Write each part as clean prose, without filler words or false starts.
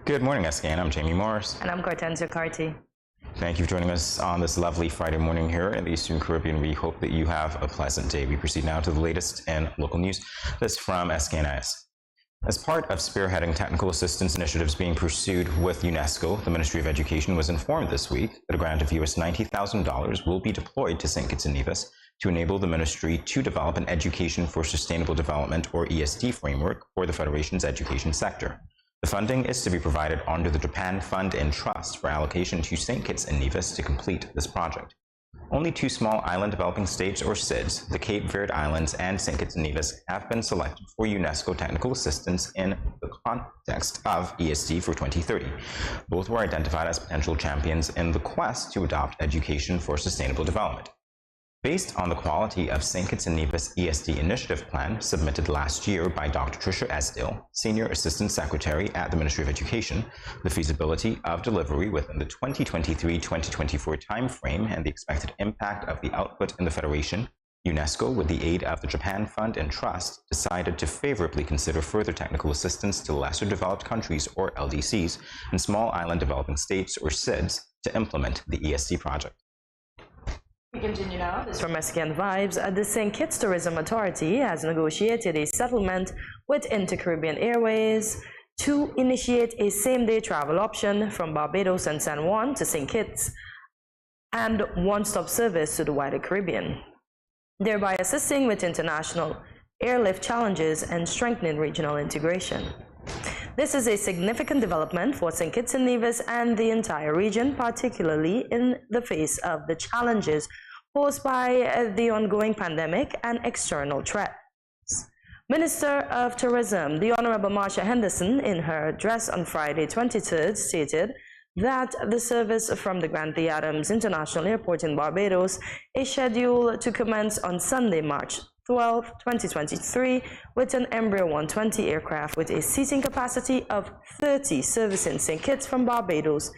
Good morning, SKN. I'm Jamie Morris. And I'm Cortenzia Carty. Thank you for joining us on this lovely Friday morning here in the Eastern Caribbean. We hope that you have a pleasant day. We proceed now to the latest in local news. This from SKNIS. As part of spearheading technical assistance initiatives being pursued with UNESCO, the Ministry of Education was informed this week that a grant of US $90,000 will be deployed to St. Kitts and Nevis to enable the ministry to develop an Education for Sustainable Development, or ESD, framework for the Federation's education sector. The funding is to be provided under the Japan Fund and Trust for allocation to St. Kitts and Nevis to complete this project. Only two small island developing states, or SIDS, the Cape Verde Islands and St. Kitts and Nevis, have been selected for UNESCO technical assistance in the context of ESD for 2030. Both were identified as potential champions in the quest to adopt Education for Sustainable Development. Based on the quality of St. Kitts and Nevis ESD Initiative Plan submitted last year by Dr. Tricia Esdale, Senior Assistant Secretary at the Ministry of Education, the feasibility of delivery within the 2023-2024 timeframe, and the expected impact of the output in the Federation, UNESCO, with the aid of the Japan Fund and Trust, decided to favorably consider further technical assistance to lesser developed countries, or LDCs, and small island developing states, or SIDS, to implement the ESD project. We continue now. This is from SKN Vibes. The St. Kitts Tourism Authority has negotiated a settlement with Inter-Caribbean Airways to initiate a same-day travel option from Barbados and San Juan to St. Kitts and one-stop service to the wider Caribbean, thereby assisting with international airlift challenges and strengthening regional integration. This is a significant development for St. Kitts and Nevis and the entire region, particularly in the face of the challenges posed by the ongoing pandemic and external threats. Minister of Tourism, the Honorable Marsha Henderson, in her address on Friday 23rd, stated that the service from the Grantley Adams International Airport in Barbados is scheduled to commence on Sunday, March 12, 2023, with an Embraer 120 aircraft with a seating capacity of 30 servicing St. Kitts from Barbados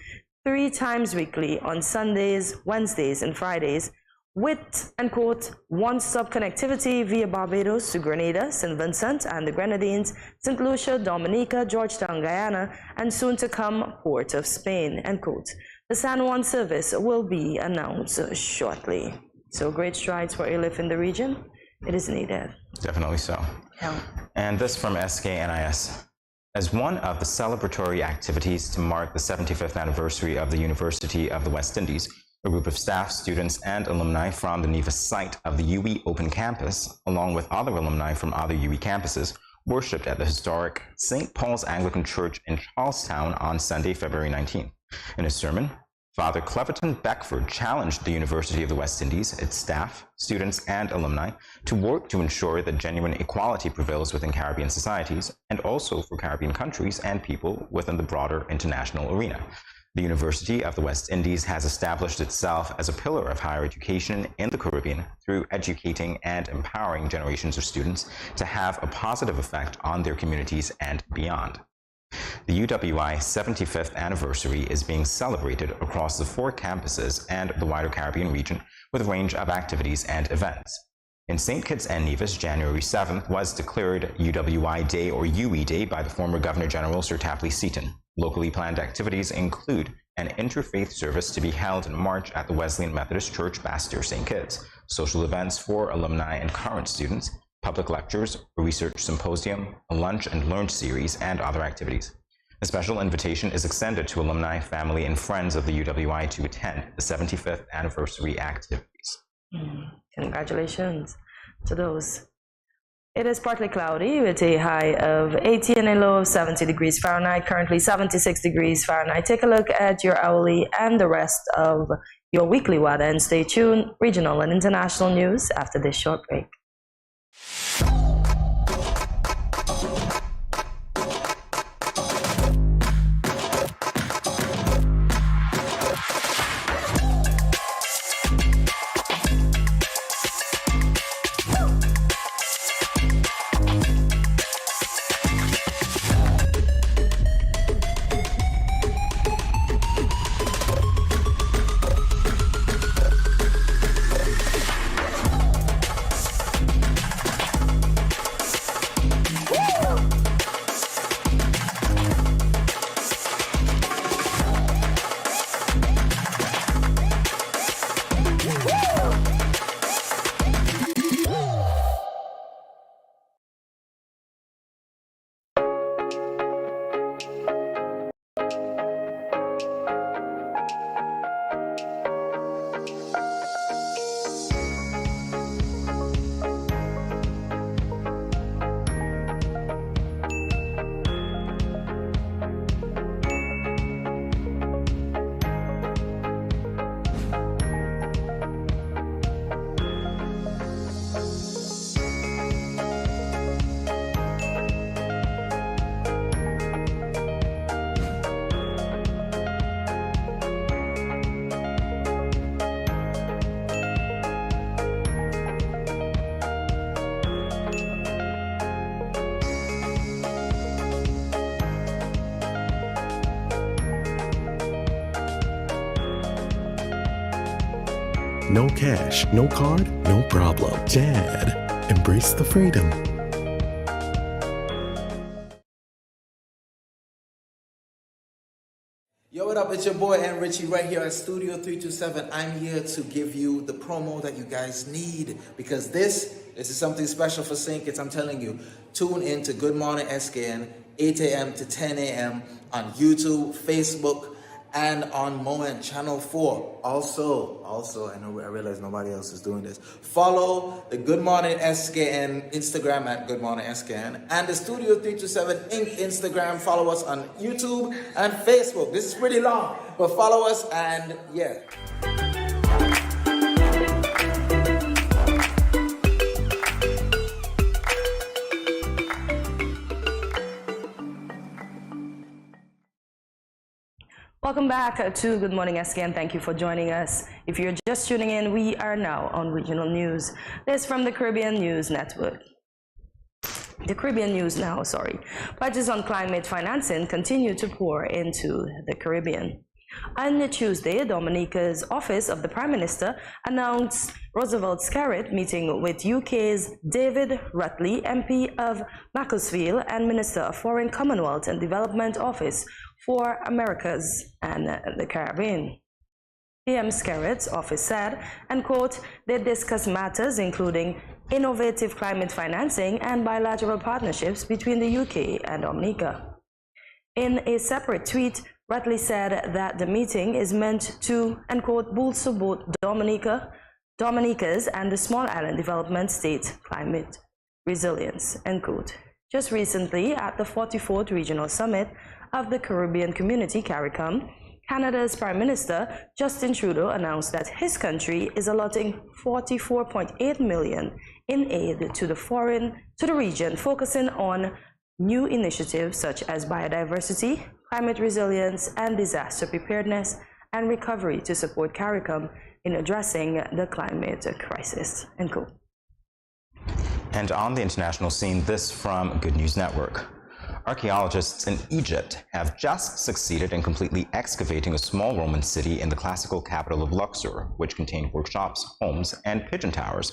3 times weekly on Sundays, Wednesdays, and Fridays, with, and quote, one-stop connectivity via Barbados to Grenada, St. Vincent and the Grenadines, St. Lucia, Dominica, Georgetown, Guyana, and soon to come, Port of Spain, end quote. The San Juan service will be announced shortly. So great strides for airlift in the region. It is needed. Definitely so. Yeah. And this from SKNIS. As one of the celebratory activities to mark the 75th anniversary of the University of the West Indies, a group of staff, students, and alumni from the Nevis site of the UWI Open Campus, along with other alumni from other UWI campuses, worshipped at the historic St. Paul's Anglican Church in Charlestown on Sunday, February 19th. In a sermon, Father Cleverton Beckford challenged the University of the West Indies, its staff, students, and alumni to work to ensure that genuine equality prevails within Caribbean societies and also for Caribbean countries and people within the broader international arena. The University of the West Indies has established itself as a pillar of higher education in the Caribbean through educating and empowering generations of students to have a positive effect on their communities and beyond. The UWI 75th anniversary is being celebrated across the 4 campuses and the wider Caribbean region with a range of activities and events. In St. Kitts and Nevis, January 7th was declared UWI Day, or UWI Day, by the former Governor General Sir Tapley Seaton. Locally planned activities include an interfaith service to be held in March at the Wesleyan Methodist Church, Bastille, St. Kitts, social events for alumni and current students, public lectures, a research symposium, a lunch and learn series, and other activities. A special invitation is extended to alumni, family, and friends of the UWI to attend the 75th anniversary activities. Congratulations to those. It is partly cloudy with a high of 80 and a low of 70 degrees Fahrenheit, currently 76 degrees Fahrenheit. Take a look at your hourly and the rest of your weekly weather and stay tuned. Regional and international news after this short break. no cash, no card, no problem. Dad, embrace the freedom. Yo, what up? It's your boy and Richie right here at Studio 327. I'm here to give you the promo that you guys need because this is something special for St. Kitts. I'm telling you, tune in to Good Morning SKN, 8 a.m. to 10 a.m. on YouTube, Facebook, and on Moment Channel 4. Also, I realize nobody else is doing this. Follow the Good Morning SKN Instagram at Good Morning SKN and the Studio 327 Inc. Instagram. Follow us on YouTube and Facebook. This is pretty long, but follow us and yeah. Welcome back to Good Morning SKN. Thank you for joining us. If you're just tuning in, we are now on regional news. This from the Caribbean News Network. The Caribbean News Now, Pledges on climate financing continue to pour into the Caribbean. On Tuesday, Dominica's Office of the Prime Minister announced Roosevelt Scarrett meeting with UK's David Rutley, MP of Macclesfield and Minister of Foreign, Commonwealth and Development Office for Americas and the Caribbean. PM Scarrett's office said, and quote, they discussed matters including innovative climate financing and bilateral partnerships between the UK and Dominica. In a separate tweet, Rutley said that the meeting is meant to, and quote, bolster both Dominica's and the small island development state climate resilience, end quote. Just recently, at the 44th Regional Summit of the Caribbean Community, CARICOM, Canada's Prime Minister Justin Trudeau announced that his country is allotting $44.8 million in aid to the region, focusing on new initiatives such as biodiversity, climate resilience, and disaster preparedness and recovery to support CARICOM in addressing the climate crisis, end quote. And on the international scene, this from Good News Network. Archaeologists in Egypt have just succeeded in completely excavating a small Roman city in the classical capital of Luxor, which contained workshops, homes, and pigeon towers.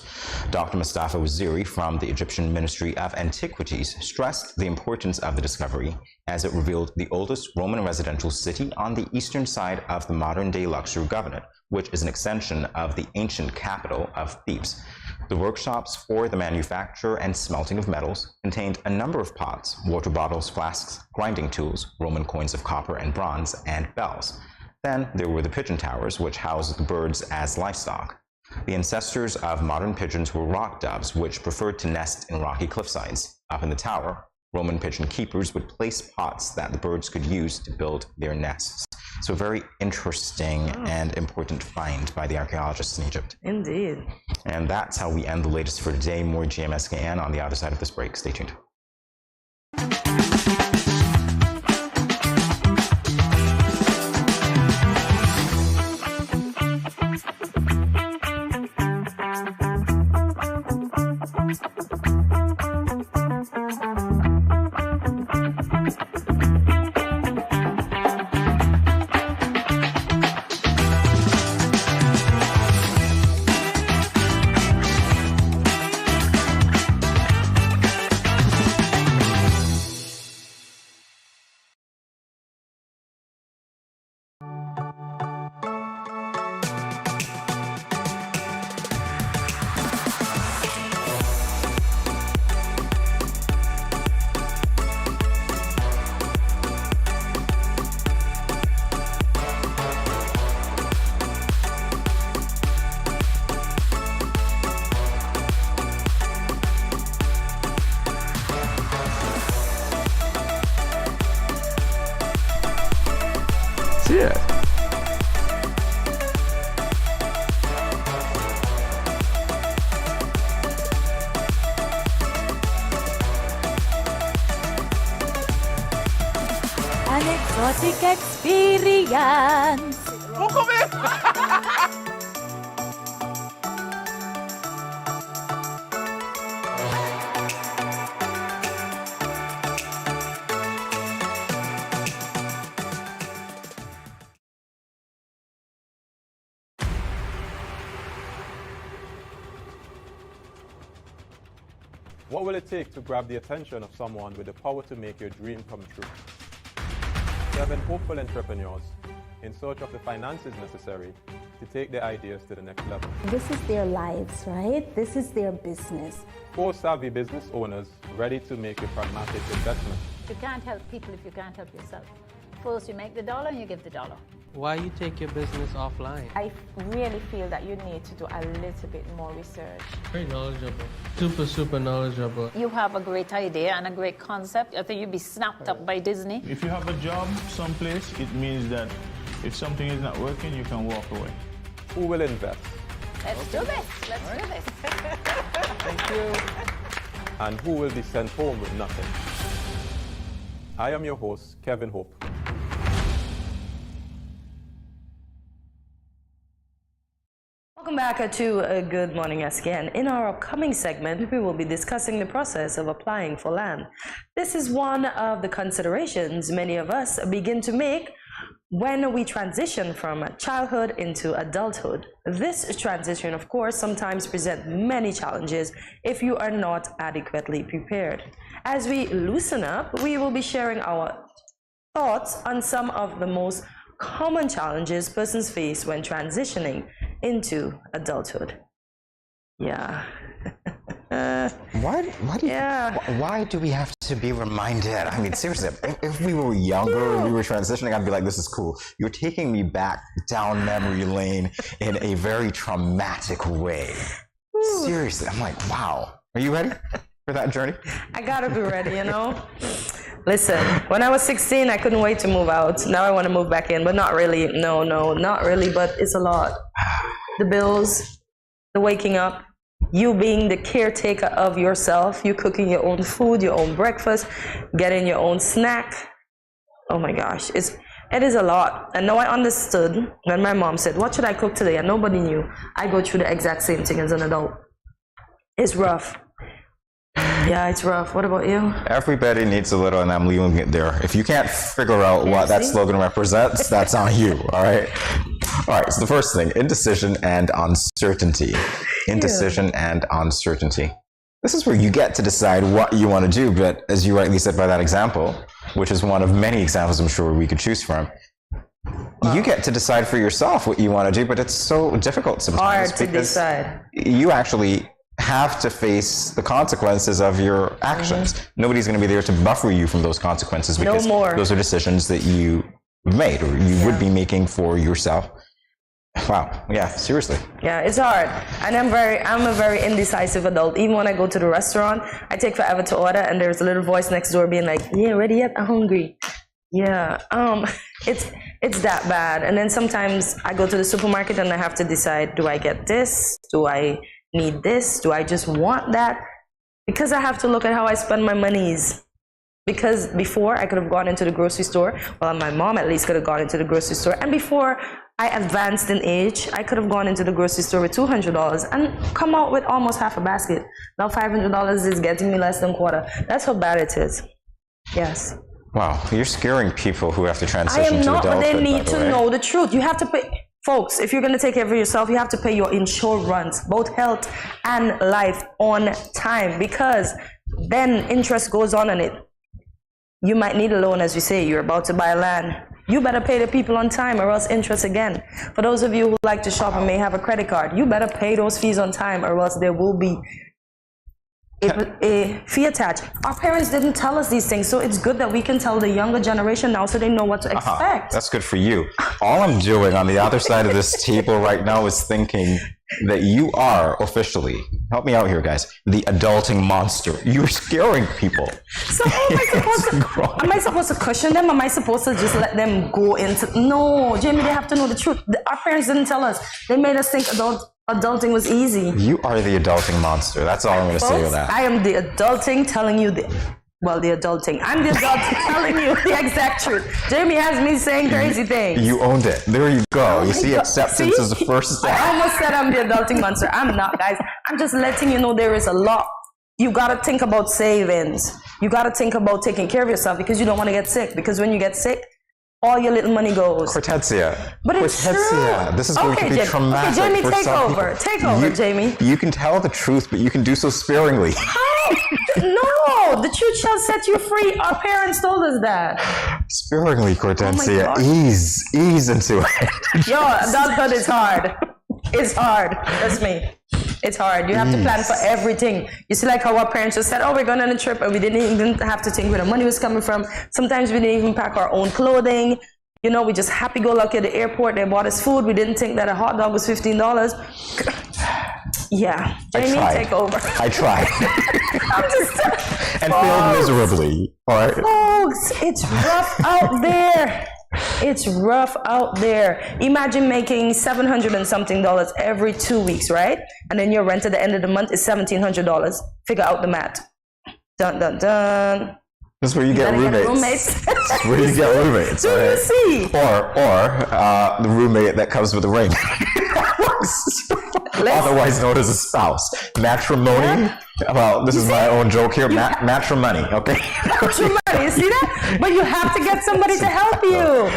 Dr. Mustafa Waziri from the Egyptian Ministry of Antiquities stressed the importance of the discovery, as it revealed the oldest Roman residential city on the eastern side of the modern-day Luxor Governorate, which is an extension of the ancient capital of Thebes. The workshops for the manufacture and smelting of metals contained a number of pots, water bottles, flasks, grinding tools, Roman coins of copper and bronze, and bells. Then there were the pigeon towers, which housed the birds as livestock. The ancestors of modern pigeons were rock doves, which preferred to nest in rocky cliffsides. Up in the tower, Roman pigeon keepers would place pots that the birds could use to build their nests. So a very interesting and important find by the archaeologists in Egypt. Indeed. And that's how we end the latest for today. More GMSKN on the other side of this break. Stay tuned. Yeah. An exotic experience. What will it take to grab the attention of someone with the power to make your dream come true? 7 hopeful entrepreneurs in search of the finances necessary to take their ideas to the next level. This is their lives, right? This is their business. 4 savvy business owners ready to make a pragmatic investment. You can't help people if you can't help yourself. First you make the dollar and you give the dollar. Why you take your business offline? I really feel that you need to do a little bit more research. Very knowledgeable. Super knowledgeable. You have a great idea and a great concept. I think you'd be snapped up by Disney. If you have a job someplace, it means that if something is not working, you can walk away. Who will invest? Let's do this. Let's do this. Thank you. And who will be sent home with nothing? I am your host, Kevin Hope. Welcome back to Good Morning SKN. In our upcoming segment, we will be discussing the process of applying for land. This is one of the considerations many of us begin to make when we transition from childhood into adulthood. This transition, of course, sometimes presents many challenges if you are not adequately prepared. As we loosen up, we will be sharing our thoughts on some of the most common challenges persons face when transitioning into adulthood. Yeah. Why do we have to be reminded? I mean, seriously, if we were younger and we were transitioning, I'd be like, this is cool. You're taking me back down memory lane in a very traumatic way. Seriously, I'm like, wow. Are you ready for that journey? I gotta be ready, you know? Listen, when I was 16, I couldn't wait to move out. Now I want to move back in, but not really. No, not really, but it's a lot. The bills, the waking up, you being the caretaker of yourself, you cooking your own food, your own breakfast, getting your own snack. Oh my gosh, it is a lot. And now I understood when my mom said, what should I cook today? And nobody knew. I go through the exact same thing as an adult. It's rough. Yeah, it's rough. What about you? Everybody needs a little, and I'm leaving it there. If you can't figure out what that slogan represents, that's on you, all right? All right, so the first thing, indecision and uncertainty. Indecision and uncertainty. This is where you get to decide what you want to do, but as you rightly said by that example, which is one of many examples I'm sure we could choose from, you get to decide for yourself what you want to do, but it's so difficult sometimes. Hard to decide. You actually have to face the consequences of your actions. Nobody's going to be there to buffer you from those consequences because those are decisions that you made or you would be making for yourself. Wow. Yeah, seriously. Yeah, it's hard. And I'm a very indecisive adult. Even when I go to the restaurant, I take forever to order and there's a little voice next door being like, yeah, ready yet? I'm hungry. Yeah. It's that bad. And then sometimes I go to the supermarket and I have to decide, do I get this? Do I need this? Do I just want that? Because I have to look at how I spend my monies. Because before I could have gone into the grocery store, well, my mom at least could have gone into the grocery store, and before I advanced in age, I could have gone into the grocery store with $200 and come out with almost half a basket. Now $500 is getting me less than a quarter. That's how bad it is. Yes. Wow, you're scaring people who have to transition to adulthood. But they need to know the truth. You have to pay. Folks, if you're going to take care of yourself, you have to pay your insurance, both health and life, on time, because then interest goes on it. You might need a loan, as you say, you're about to buy land. You better pay the people on time or else interest again. For those of you who like to shop and may have a credit card, you better pay those fees on time or else there will be a fee attached. Our parents didn't tell us these things, so it's good that we can tell the younger generation now so they know what to expect. That's good for you. All I'm doing on the other side of this table right now is thinking that you are officially, help me out here guys, the adulting monster. You're scaring people. So am I supposed to cushion them? Am I supposed to just let them go into, no, Jamie, they have to know the truth. Our parents didn't tell us. They made us think adulting was easy. You are the adulting monster. That's all I'm going to say with that. I am the adulting telling you the adulting. I'm the adulting telling you the exact truth. Jamie has me saying crazy things. You owned it. There you go. You see, acceptance is the first step. I almost said I'm the adulting monster. I'm not, guys. I'm just letting you know there is a lot. You got to think about savings. You got to think about taking care of yourself because you don't want to get sick. Because when you get sick, all your little money goes. Cortezia. But it's true. This is going to be traumatic. Okay, Jamie, for take some over. people. Take over, Jamie. You can tell the truth, but you can do so sparingly. How? No, the truth shall set you free. Our parents told us that. Sparingly, Cortencia. Ease into it. Yo, adulthood is hard. It's hard. Trust me. It's hard. You have to plan for everything. You see, like how our parents just said, oh, we're going on a trip, and we didn't even have to think where the money was coming from. Sometimes we didn't even pack our own clothing. You know, we just happy-go-lucky at the airport. They bought us food. We didn't think that a hot dog was $15. Yeah. Jamie, take over. I tried. I'm just and failed miserably. All right. Folks, it's rough out there. It's rough out there. Imagine making $700 and something every 2 weeks, right? And then your rent at the end of the month is $1,700. Figure out the math. Dun, dun, dun. That's where you get roommates. That's where you get roommates. Do you see? Or the roommate that comes with a ring. Otherwise known as a spouse. Matrimony. Yeah. Well, this is my own joke here. Matrimony, okay? Matrimony, you see that? But you have to get somebody to help you.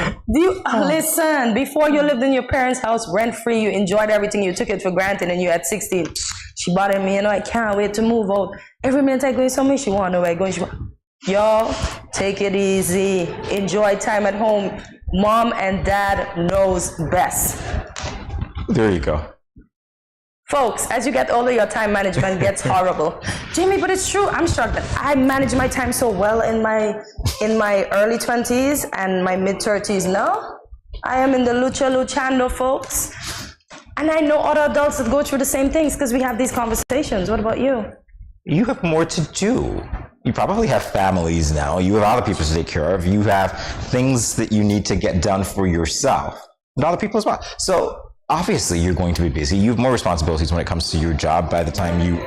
Listen, before you lived in your parents' house rent-free, you enjoyed everything, you took it for granted, and you at 16. She bothered me, I can't wait to move out. Every minute I go somewhere, she want to know where I go. Yo, take it easy. Enjoy time at home. Mom and dad knows best. There you go. Folks, as you get older, your time management gets horrible. Jamie, but it's true. I'm struggling. I manage my time so well in my early 20s and my mid 30s now. I am in the luchando, folks. And I know other adults that go through the same things because we have these conversations. What about you? You have more to do. You probably have families now. You have other people to take care of. You have things that you need to get done for yourself and other people as well. So obviously you're going to be busy. You have more responsibilities when it comes to your job by the time you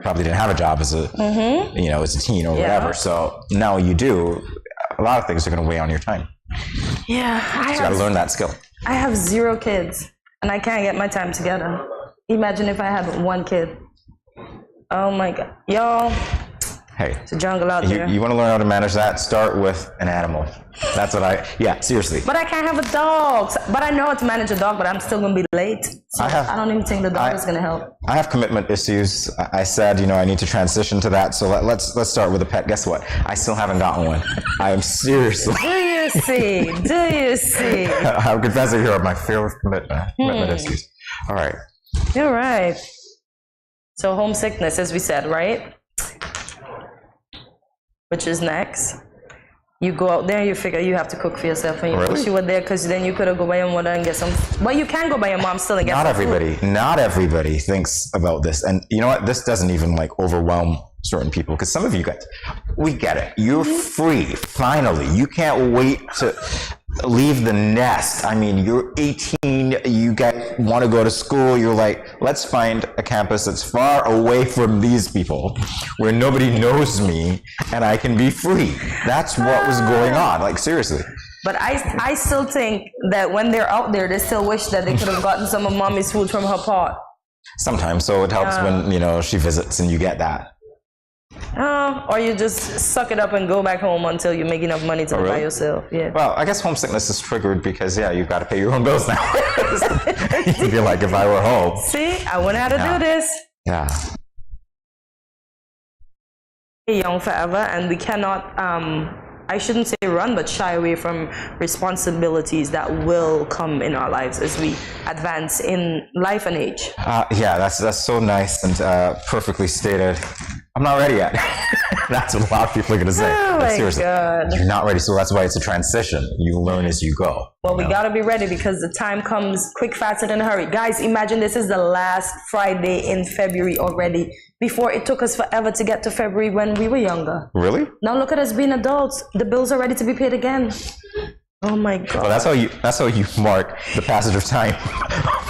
probably didn't have a job as a as a teen or whatever. So now you do. A lot of things are going to weigh on your time. Yeah. So you got to learn that skill. I have 0 kids and I can't get my time together. Imagine if I had 1 kid. Oh my God. Y'all. Hey, it's a jungle out there. You want to learn how to manage that? Start with an animal. That's what seriously. But I can't have a dog. But I know how to manage a dog, but I'm still going to be late. So I don't even think the dog is going to help. I have commitment issues. I said, I need to transition to that. So let's start with a pet. Guess what? I still haven't gotten one. I am seriously. Do you see? Do you see? I'm confessing here of my fear of commitment issues. All right. You're right. So homesickness, as we said, right? Which is next. You go out there, you figure you have to cook for yourself, and you wish you were there because then you could have go by your mother and get some. Well, you can go by your mom still and get some food. Not everybody thinks about this, and you know what? This doesn't even overwhelm certain people because some of you guys, we get it. You're free finally. You can't wait to leave the nest. I mean, you're 18. You guys want to go to school. You're like, let's find a campus that's far away from these people, where nobody knows me, and I can be free. That's what was going on. Seriously. But I still think that when they're out there, they still wish that they could have gotten some of mommy's food from her pot. Sometimes, so it helps when she visits and you get that. Or you just suck it up and go back home until you make enough money to buy yourself. Yeah. Well, I guess homesickness is triggered because you've got to pay your own bills now. You'd be like, if I were home. See, I wouldn't have to do this. Yeah. Young forever, and we cannot. I shouldn't say run, but shy away from responsibilities that will come in our lives as we advance in life and age. That's so nice and perfectly stated. I'm not ready yet. That's what a lot of people are going to say. Oh my seriously, God. You're not ready, so that's why it's a transition. You learn as you go. Well, we got to be ready because the time comes quick, fast, and in a hurry. Guys, imagine this is the last Friday in February already. Before, it took us forever to get to February when we were younger. Really? Now look at us being adults. The bills are ready to be paid again. Oh my God. Well, that's how you mark the passage of time.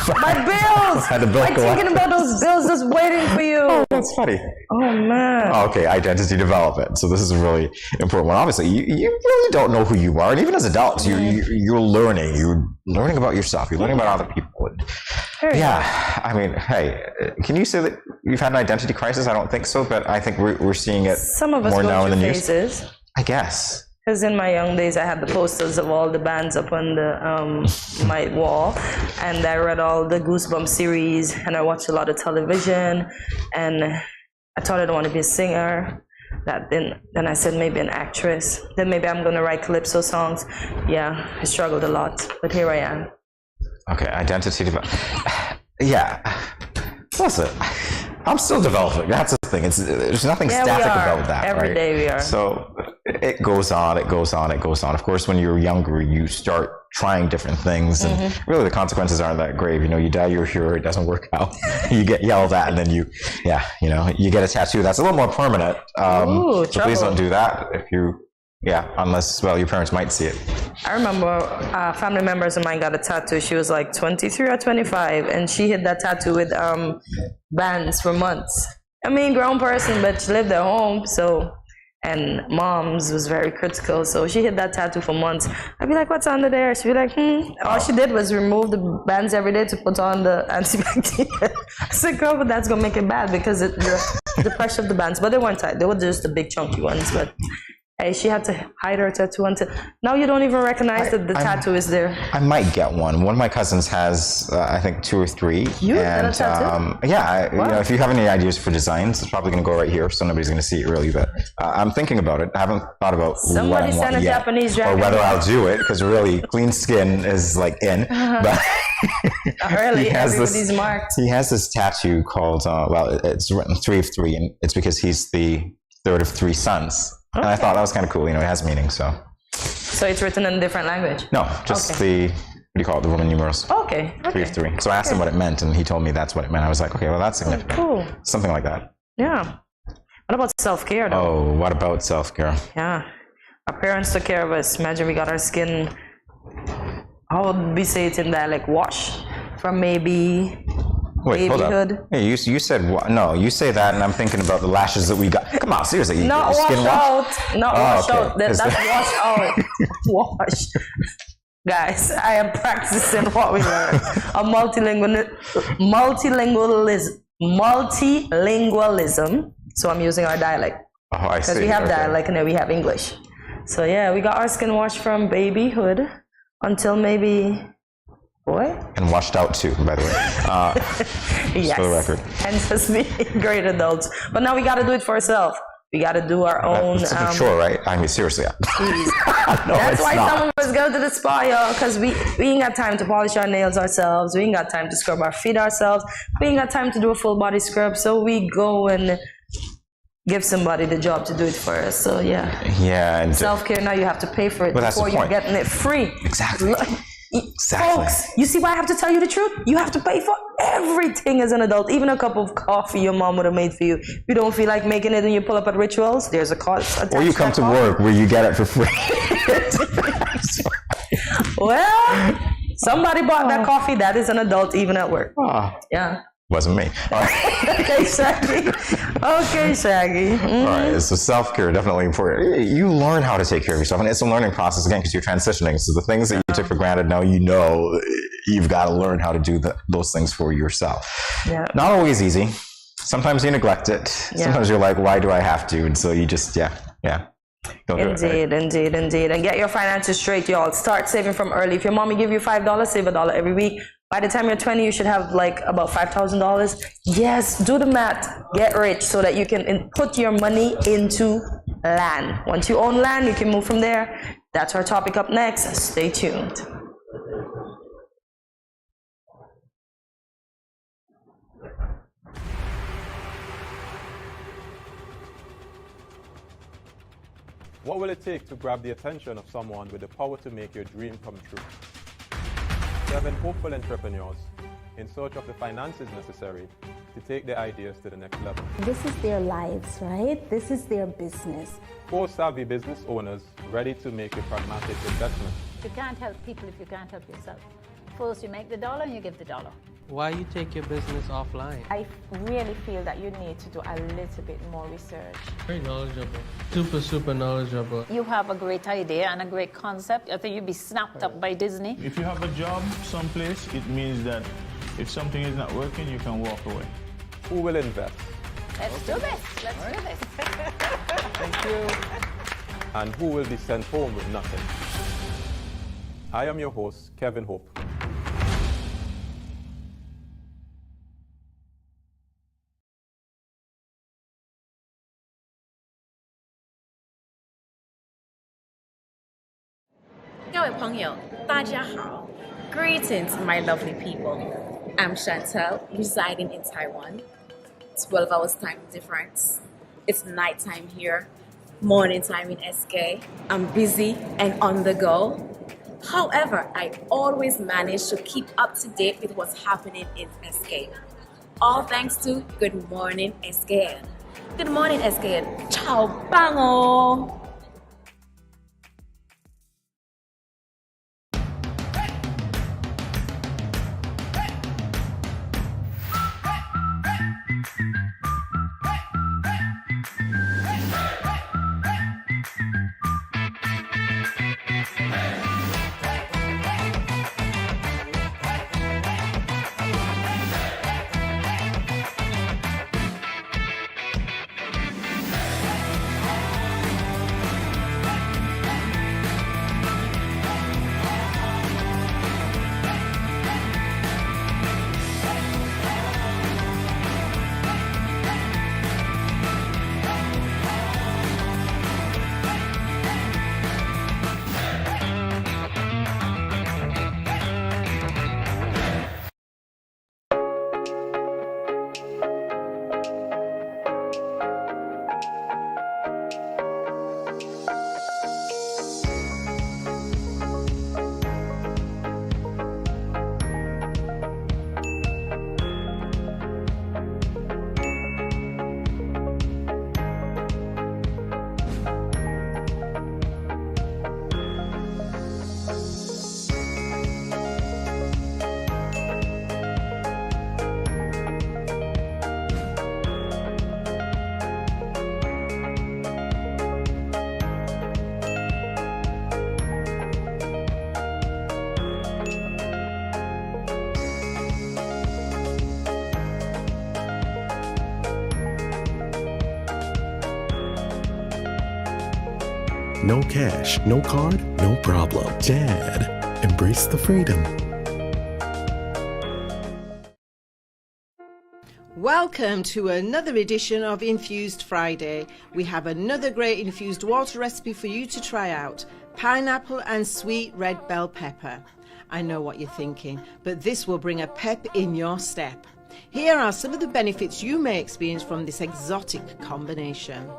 My bills! I'm thinking about those bills just waiting for you. Oh, that's funny. Oh man. Oh, okay, identity development. So this is a really important one. Obviously, you really don't know who you are, and even as adults, you're learning. You're learning about yourself. You're learning about other people. I mean, hey, can you say that you've had an identity crisis? I don't think so, but I think we're seeing it some of us more now in the news. Phases. I guess. Because in my young days, I had the posters of all the bands up on the my wall, and I read all the Goosebumps series, and I watched a lot of television, and I thought I don't want to be a singer. Then I said maybe an actress. Then maybe I'm going to write calypso songs. Yeah, I struggled a lot, but here I am. Okay, identity development. Yeah. Listen, I'm still developing. That's the thing. There's nothing static about that. Every day we are. So it goes on, it goes on, it goes on. Of course, when you're younger, you start trying different things, and really the consequences aren't that grave. You know, you dye your hair, it doesn't work out. You get yelled at, and then you get a tattoo that's a little more permanent. Ooh, so please don't do that if you, unless, well, your parents might see it. I remember family members of mine got a tattoo. She was like 23 or 25, and she hid that tattoo with bands for months. I mean, grown person, but she lived at home, so, and mom's was very critical, so she hid that tattoo for months. I'd be like, what's under there? She'd be like, All she did was remove the bands every day to put on the antibacterial. I said, girl, but that's gonna make it bad because the pressure of the bands, but they weren't tight. They were just the big chunky ones, but hey, she had to hide her tattoo until now. You don't even recognize that the tattoo is there. I might get one. One of my cousins has, I think, 2 or 3. You got a tattoo? You know, if you have any ideas for designs, it's probably going to go right here, so nobody's going to see it really. But I'm thinking about it. I haven't thought about what I want yet, or whether I'll do it, because really, clean skin is like in. But really, everybody's marked. He has this tattoo called, it's written 3 of 3, and it's because he's the 3rd of 3 sons. Okay. And I thought that was kind of cool, you know, it has meaning, so. So it's written in a different language? No, just the, what do you call it, the Roman numerals. Okay. 3 of 3. So I asked him what it meant, and he told me that's what it meant. I was like, okay, well, that's significant. Cool. Something like that. Yeah. What about self-care, though? Oh, what about self-care? Yeah. Our parents took care of us. Imagine we got our skin, how would we say it in dialect, wash from maybe Wait, hold babyhood. up. Hey, you said no. You say that, and I'm thinking about the lashes that we got. Come on, seriously. Not your skin wash out. Not wash okay. out. That's wash out. Wash. Guys, I am practicing what we learned. A multilingualism. So I'm using our dialect. Oh, I see. Because we have dialect and then we have English. So yeah, we got our skin washed from babyhood until maybe. Boy? And washed out too, by the way. Yes. For the record. And just be great adults. But now we got to do it for ourselves. We got to do our own. It's a chore, right? I mean, seriously. No, that's why some of us go to the spa, y'all, because we ain't got time to polish our nails ourselves. We ain't got time to scrub our feet ourselves. We ain't got time to do a full body scrub. So we go and give somebody the job to do it for us. So yeah. Yeah. And self-care, now you have to pay for it before you're getting it free. Exactly. Exactly. Folks, you see why I have to tell you the truth? You have to pay for everything as an adult, even a cup of coffee your mom would have made for you. If you don't feel like making it and you pull up at Rituals, there's a cost. Or you come to work where you get it for free. Well, somebody bought that coffee. That is an adult, even at work. Yeah. Wasn't me. All right. Okay, Shaggy. Okay, Shaggy. All right, so self-care, definitely important. You learn how to take care of yourself, and it's a learning process, again, because you're transitioning. So the things that you took for granted, now you know you've got to learn how to do those things for yourself. Yeah. Not always easy. Sometimes you neglect it. Yeah. Sometimes you're like, why do I have to? And so you just, don't do it, right? Indeed. And get your finances straight, y'all. Start saving from early. If your mommy give you $5, save $1 every week. By the time you're 20, you should have like about $5,000. Yes, do the math. Get rich so that you can put your money into land. Once you own land, you can move from there. That's our topic up next. Stay tuned. What will it take to grab the attention of someone with the power to make your dream come true? 7 hopeful entrepreneurs in search of the finances necessary to take their ideas to the next level. This is their lives, right? This is their business. 4 savvy business owners ready to make a pragmatic investment. You can't help people if you can't help yourself. First, you make the dollar and you give the dollar. Why you take your business offline? I really feel that you need to do a little bit more research. Very knowledgeable. Super knowledgeable. You have a great idea and a great concept. I think you'd be snapped up by Disney. If you have a job someplace, it means that if something is not working, you can walk away. Who will invest? Let's do this. Let's do this. Thank you. And who will be sent home with nothing? I am your host, Kevin Hope. 各位朋友，大家好. Greetings, my lovely people. I'm Chantel, residing in Taiwan. 12 hours time difference. It's nighttime here, morning time in SK. I'm busy and on the go. However, I always manage to keep up to date with what's happening in SK. All thanks to Good Morning SKN. Good morning SKN. Ciao, bango! No cash, no card, no problem. Dad, embrace the freedom. Welcome to another edition of Infused Friday. We have another great infused water recipe for you to try out. Pineapple and sweet red bell pepper. I know what you're thinking, but this will bring a pep in your step. Here are some of the benefits you may experience from this exotic combination.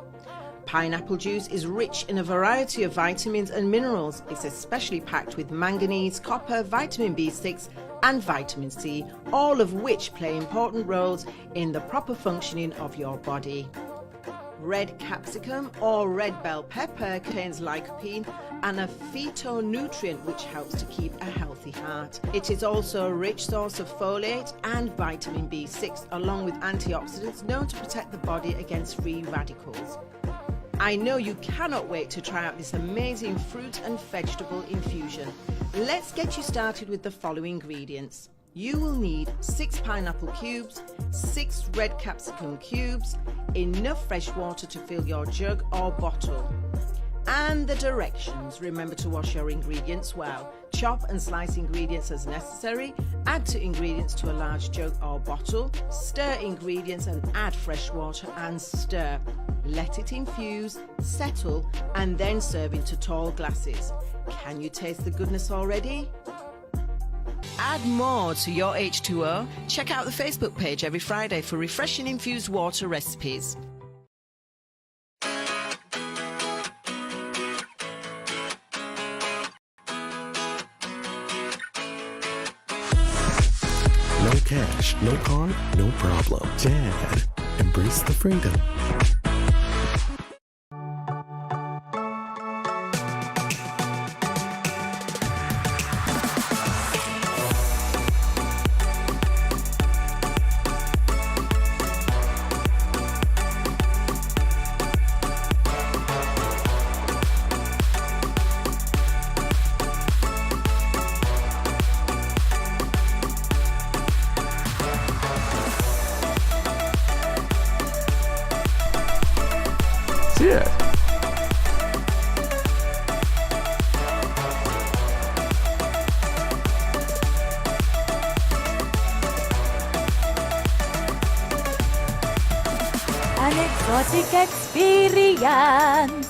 Pineapple juice is rich in a variety of vitamins and minerals. It's especially packed with manganese, copper, vitamin B6 and vitamin C, all of which play important roles in the proper functioning of your body. Red capsicum or red bell pepper contains lycopene and a phytonutrient which helps to keep a healthy heart. It is also a rich source of folate and vitamin B6 along with antioxidants known to protect the body against free radicals. I know you cannot wait to try out this amazing fruit and vegetable infusion. Let's get you started with the following ingredients. You will need 6 pineapple cubes, 6 red capsicum cubes, enough fresh water to fill your jug or bottle. And the directions. Remember to wash your ingredients well. Chop and slice ingredients as necessary. Add to ingredients to a large jug or bottle. Stir ingredients and add fresh water and stir. Let it infuse, settle, and then serve into tall glasses. Can you taste the goodness already? Add more to your H2O. Check out the Facebook page every Friday for refreshing infused water recipes. No cash, no card, no problem. Dad, embrace the freedom. Yeah. An exotic experience.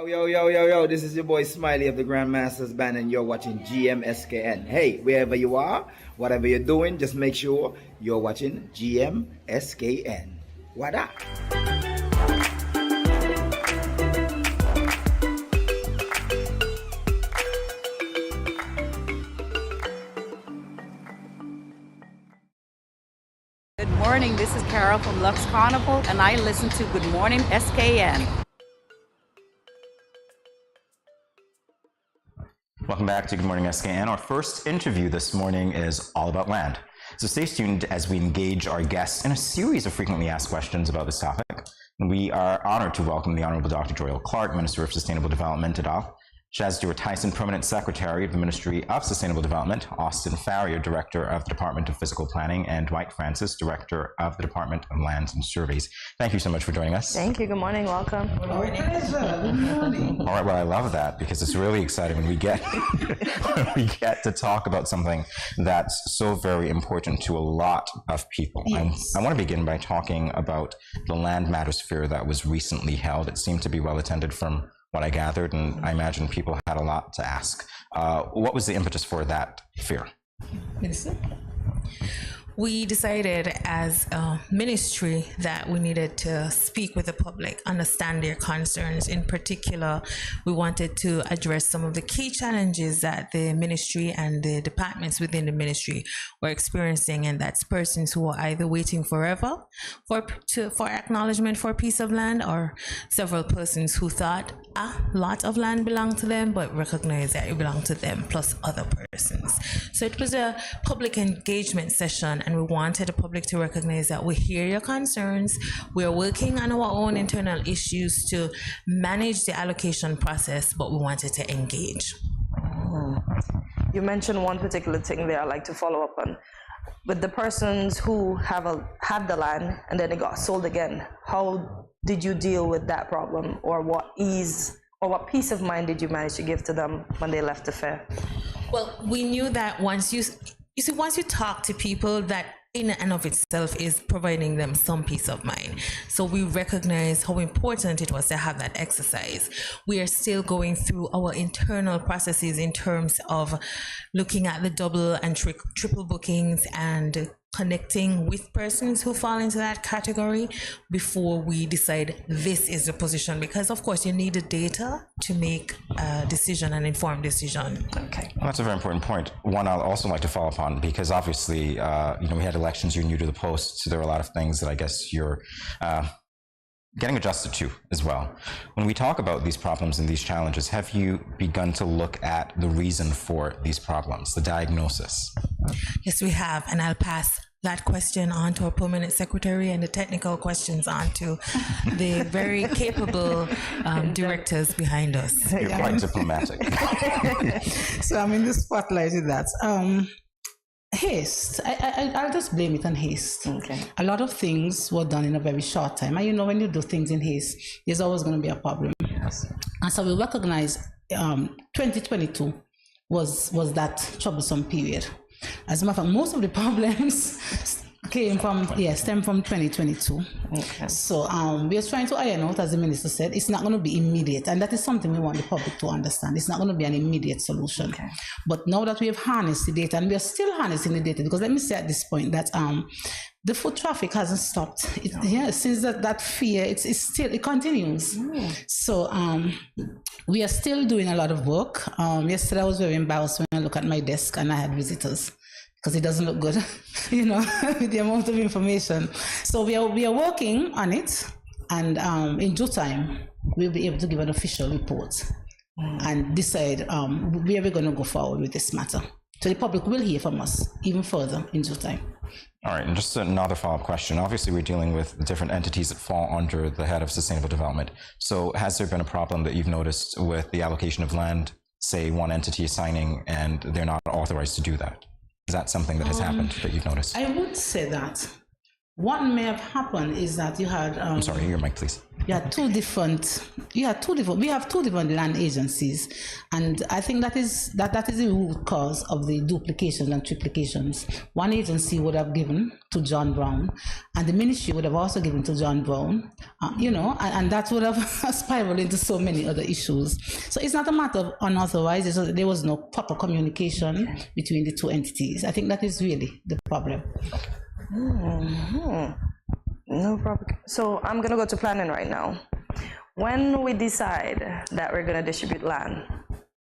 Yo, this is your boy Smiley of the Grandmasters Band, and you're watching GMSKN. Hey, wherever you are, whatever you're doing, just make sure you're watching GMSKN. What up? Good morning, this is Carol from Lux Carnival, and I listen to Good Morning SKN. Welcome back to Good Morning SKN. Our first interview this morning is all about land. So stay tuned as we engage our guests in a series of frequently asked questions about this topic. And we are honored to welcome the Honorable Dr. Joyle Clark, Minister of Sustainable Development, Adolf, Chaz Stewart-Tyson, Permanent Secretary of the Ministry of Sustainable Development, Austin Farrier, Director of the Department of Physical Planning, and Dwight Francis, Director of the Department of Lands and Surveys. Thank you so much for joining us. Thank you. Good morning. Welcome. Good morning. All right, well, I love that because it's really exciting when we get to talk about something that's so very important to a lot of people. Yes. I want to begin by talking about the Land Matters Fair that was recently held. It seemed to be well attended from what I gathered, and I imagine people had a lot to ask. What was the impetus for that fair? Minister? We decided as a ministry that we needed to speak with the public, understand their concerns. In particular, we wanted to address some of the key challenges that the ministry and the departments within the ministry were experiencing, and that's persons who are either waiting forever for acknowledgement for a piece of land, or several persons who thought a lot of land belonged to them but recognized that it belonged to them plus other persons. So it was a public engagement session, and we wanted the public to recognize that we hear your concerns. We're working on our own internal issues to manage the allocation process, but we wanted to engage. You mentioned one particular thing there I'd like to follow up on. With the persons who had the land and then it got sold again, how did you deal with that problem, or what ease or what peace of mind did you manage to give to them when they left the fair? Well, we knew that once you talk to people, that in and of itself is providing them some peace of mind. So we recognize how important it was to have that exercise. We are still going through our internal processes in terms of looking at the double and triple bookings and connecting with persons who fall into that category before we decide this is the position, because of course you need the data to make a decision, an informed decision. Okay. Well, that's a very important point. One I'll also like to follow up on, because obviously, we had elections, you're new to the post, so there are a lot of things that I guess you're getting adjusted to as well. When we talk about these problems and these challenges, have you begun to look at the reason for these problems, the diagnosis? Yes, we have, and I'll pass that question on to our permanent secretary and the technical questions on to the very capable directors behind us. You're quite diplomatic. So I'm in the spotlight with that. Haste. I'll just blame it on haste. Okay. A lot of things were done in a very short time. And when you do things in haste, there's always going to be a problem. Yes. And so we recognize 2022 was that troublesome period. As a matter of fact, most of the problems stem from 2022. Okay. So we are trying to iron out, as the minister said, it's not going to be immediate, and that is something we want the public to understand. It's not going to be an immediate solution. Okay. But now that we have harnessed the data, and we are still harnessing the data, because let me say at this point that the foot traffic hasn't stopped. Since that fear, it continues. So we are still doing a lot of work. Yesterday I was very embarrassed when I look at my desk and I had visitors, because it doesn't look good, with the amount of information. So we are working on it, and in due time we'll be able to give an official report and decide where we're going to go forward with this matter. So the public will hear from us even further in due time. All right, and just another follow-up question. Obviously, we're dealing with different entities that fall under the head of sustainable development. So has there been a problem that you've noticed with the allocation of land, say one entity is signing and they're not authorized to do that? Is that something that has happened that you've noticed? I would say that What may have happened is that you had. I'm sorry, your mic, please. We have two different land agencies, and I think that is the root cause of the duplications and triplications. One agency would have given to John Brown, and the ministry would have also given to John Brown, and that would have spiraled into so many other issues. So it's not a matter of unauthorized, there was no proper communication between the two entities. I think that is really the problem. No problem. So I'm gonna go to planning right now. When we decide that we're gonna distribute land,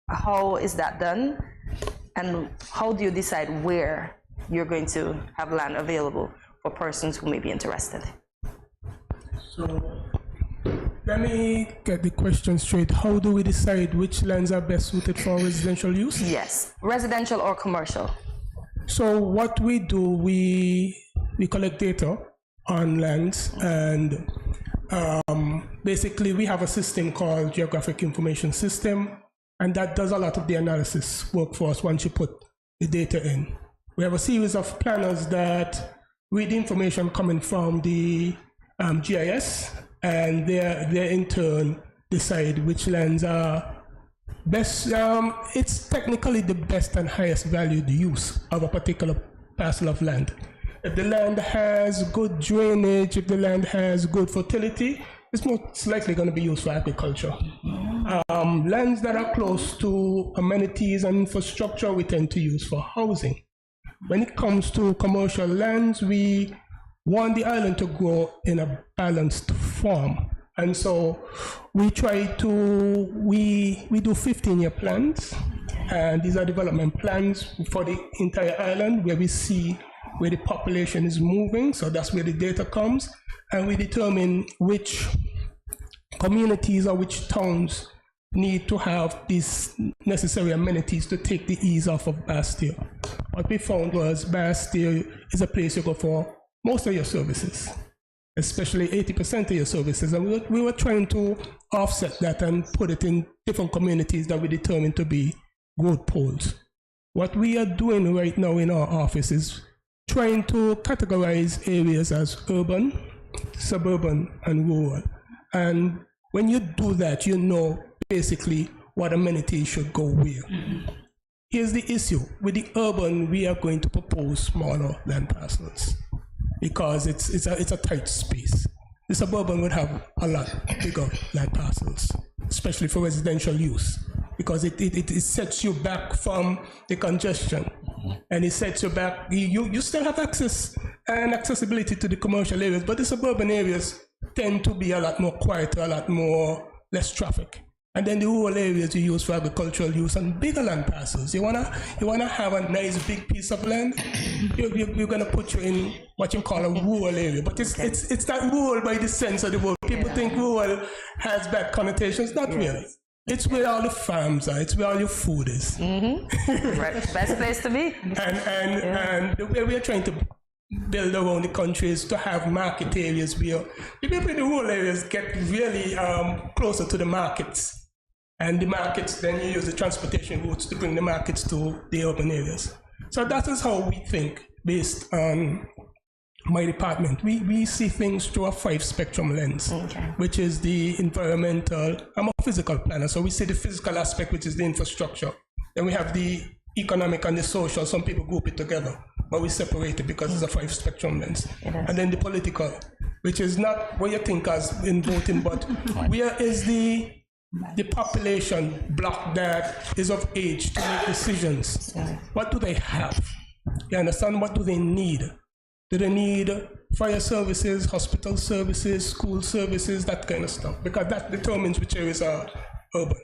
how is that done? And how do you decide where you're going to have land available for persons who may be interested? So let me get the question straight. How do we decide which lands are best suited for residential use? Yes, residential or commercial. So what we do, we collect data on lands, and basically we have a system called Geographic Information System, and that does a lot of the analysis work for us once you put the data in. We have a series of planners that read the information coming from the GIS, and they in turn decide which lands are best. It's technically the best and highest valued use of a particular parcel of land. If the land has good drainage, if the land has good fertility, it's most likely going to be used for agriculture. Lands that are close to amenities and infrastructure, we tend to use for housing. When it comes to commercial lands, we want the island to grow in a balanced form. And so we try to, we do 15-year plans, and these are development plans for the entire island where we see where the population is moving, so that's where the data comes, and we determine which communities or which towns need to have these necessary amenities to take the ease off of Bastille. What we found was Bastille is a place you go for most of your services, especially 80% of your services, and we were trying to offset that and put it in different communities that we determined to be growth poles. What we are doing right now in our office is trying to categorize areas as urban, suburban, and rural. And when you do that, you know basically what amenities should go where. Here's the issue. With the urban, we are going to propose smaller land parcels because it's a tight space. The suburban would have a lot bigger land parcels, especially for residential use, because it sets you back from the congestion. And it sets you back. You still have access and accessibility to the commercial areas, but the suburban areas tend to be a lot more quieter, a lot more less traffic. And then the rural areas you use for agricultural use and bigger land parcels. You wanna have a nice big piece of land. You're gonna put you in what you call a rural area, but it's not rural by the sense of the word. People think rural has bad connotations. Not really. It's where all the farms are. It's where all your food is. Right, best place to be. And the way we are trying to build around the country is to have market areas where the people in the rural areas get really closer to the markets. And the markets, then you use the transportation routes to bring the markets to the urban areas. So that is how we think based on my department. We see things through a 5-spectrum lens, which is the environmental. I'm a physical planner, so we see the physical aspect, which is the infrastructure. Then we have the economic and the social. Some people group it together, but we separate it because it's a 5-spectrum lens. And then the political, which is not what you think as in voting, but where is the population block that is of age to make decisions? What do they have? You understand? What do they need? Do they need fire services, hospital services, school services, that kind of stuff? Because that determines which areas are urban.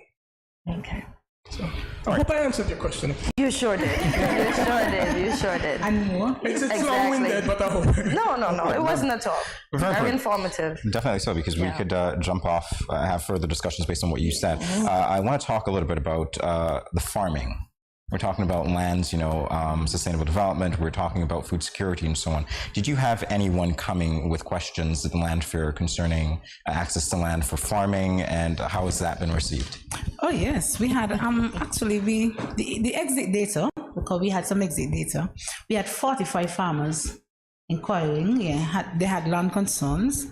Okay. So, I hope I answered your question. You sure did. You sure did. And more? It's long-winded, but I hope. No, it wasn't at all. Very informative. Definitely so, because we could jump off, have further discussions based on what you said. I want to talk a little bit about the farming. We're talking about lands, sustainable development. We're talking about food security and so on. Did you have anyone coming with questions at the land fair concerning access to land for farming, and how has that been received? Oh yes, we had actually the exit data, because we had some exit data. We had 45 farmers inquiring. Yeah, they had land concerns.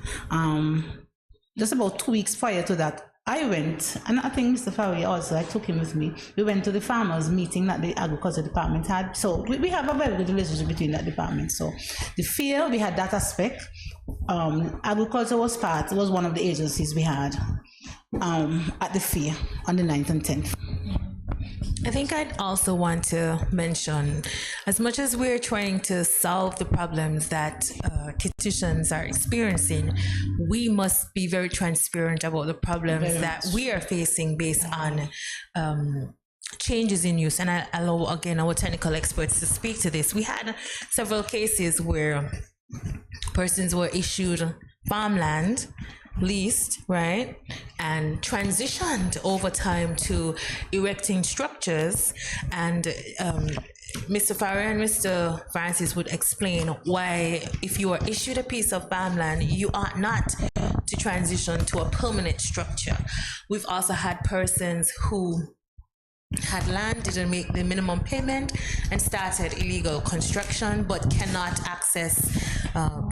Just about 2 weeks prior to that, I went, and I think Mr. Farrier also, I took him with me. We went to the farmers meeting that the agriculture department had. So we have a very good relationship between that department. So the field, we had that aspect. Agriculture was one of the agencies we had at the fair on the 9th and 10th. I think I'd also want to mention, as much as we're trying to solve the problems that Kittitians are experiencing, we must be very transparent about the problems that we are facing based on changes in use. And I allow, again, our technical experts to speak to this. We had several cases where persons were issued farmland, leased, right, and transitioned over time to erecting structures. And Mr. Farrier and Mr. Francis would explain why, if you are issued a piece of farmland, you ought not to transition to a permanent structure. We've also had persons who had land, didn't make the minimum payment, and started illegal construction, but cannot access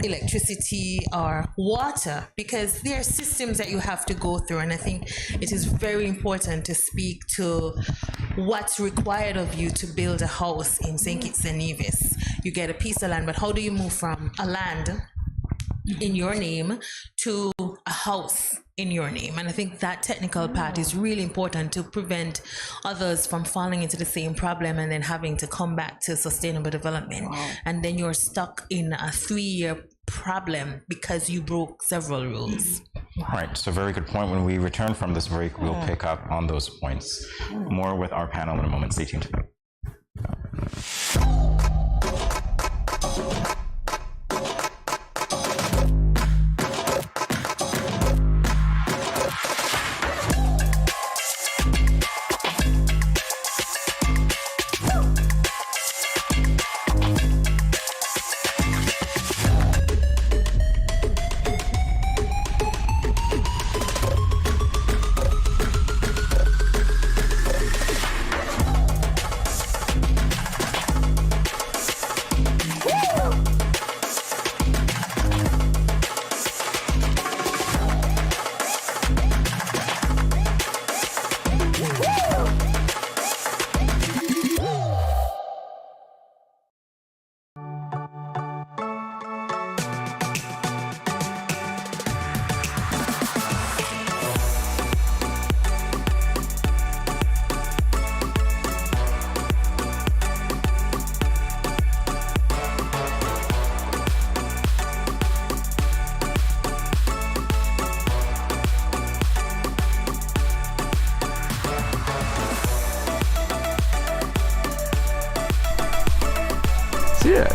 electricity or water because there are systems that you have to go through. And I think it is very important to speak to what's required of you to build a house in St. Kitts and Nevis. You get a piece of land, but how do you move from a land in your name to a house in your name? And I think that technical part is really important to prevent others from falling into the same problem and then having to come back to sustainable development. And then you're stuck in a 3-year problem because you broke several rules. Right, so very good point. When we return from this break, we'll pick up on those points. More with our panel in a moment. Stay tuned. Yeah.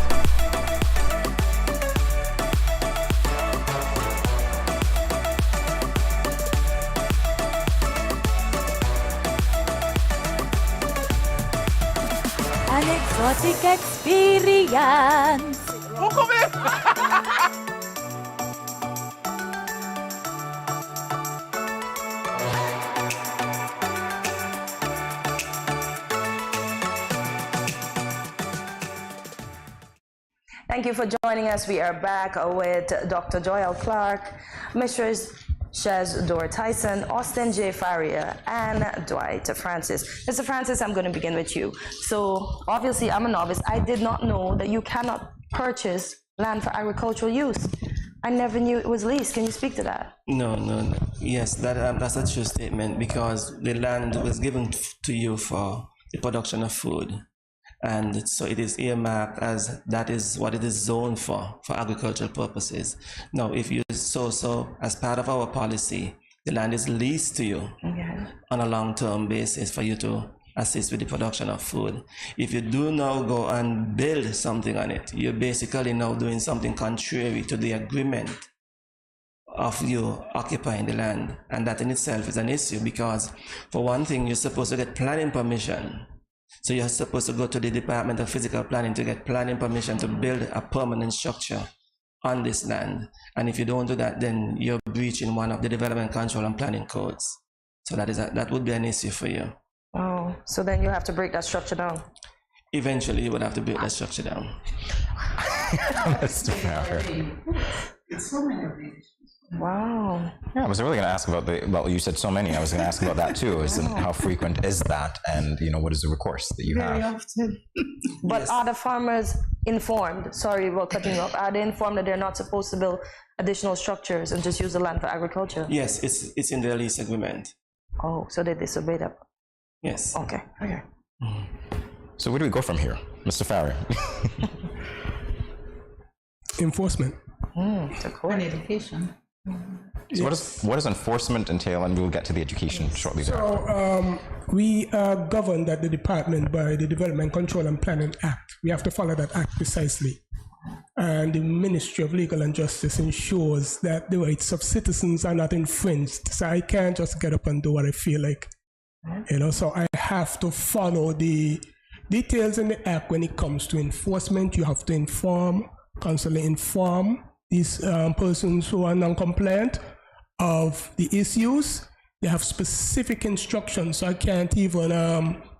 An exotic experience. Oh, come here. Thank you for joining us. We are back with Dr. Joel Clark, Mrs. Shez Dora Tyson, Austin J. Farrier, and Dwight Francis. Mr. Francis, I'm going to begin with you. So obviously I'm a novice. I did not know that you cannot purchase land for agricultural use. I never knew it was leased. Can you speak to that? No. Yes, that's a true statement because the land was given to you for the production of food. And so it is earmarked as that is what it is zoned for agricultural purposes. Now, if you so as part of our policy, the land is leased to you on a long-term basis for you to assist with the production of food. If you do now go and build something on it, you're basically now doing something contrary to the agreement of you occupying the land. And that in itself is an issue because, for one thing, you're supposed to get planning permission. So you're supposed to go to the Department of Physical Planning to get planning permission to build a permanent structure on this land. And if you don't do that, then you're breaching one of the development control and planning codes. So that would be an issue for you. Oh, so then you have to break that structure down. eventually you would have to break that structure down. Mr. Farrer. It's so many of these. Wow. Yeah, I was really going to ask about well, you said so many. I was going to ask about that too. How frequent is that, and what is the recourse that you Very have? often. But are the farmers informed? Sorry about cutting you off. Are they informed that they're not supposed to build additional structures and just use the land for agriculture? Yes, it's in the lease agreement. Oh, so they disobey that? Yes. Okay. Okay. So where do we go from here, Mr. Farrer? Enforcement. And education. So what does enforcement entail? And we'll get to the education shortly thereafter. So we are governed at the department by the Development Control and Planning Act. We have to follow that act precisely. And the Ministry of Legal and Justice ensures that the rights of citizens are not infringed. So I can't just get up and do what I feel like. So I have to follow the details in the act when it comes to enforcement. You have to constantly inform these persons who are non-compliant of the issues. They have specific instructions, so I can't even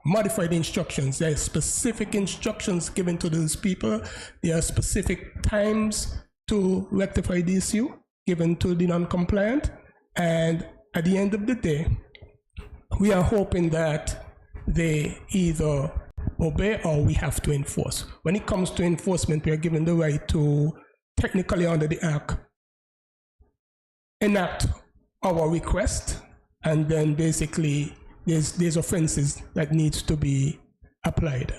modify the instructions. There are specific instructions given to those people. There are specific times to rectify the issue given to the non-compliant. And at the end of the day, we are hoping that they either obey or we have to enforce. When it comes to enforcement, we are given the right to, technically under the Act, enact our request, and then basically there's offenses that needs to be applied.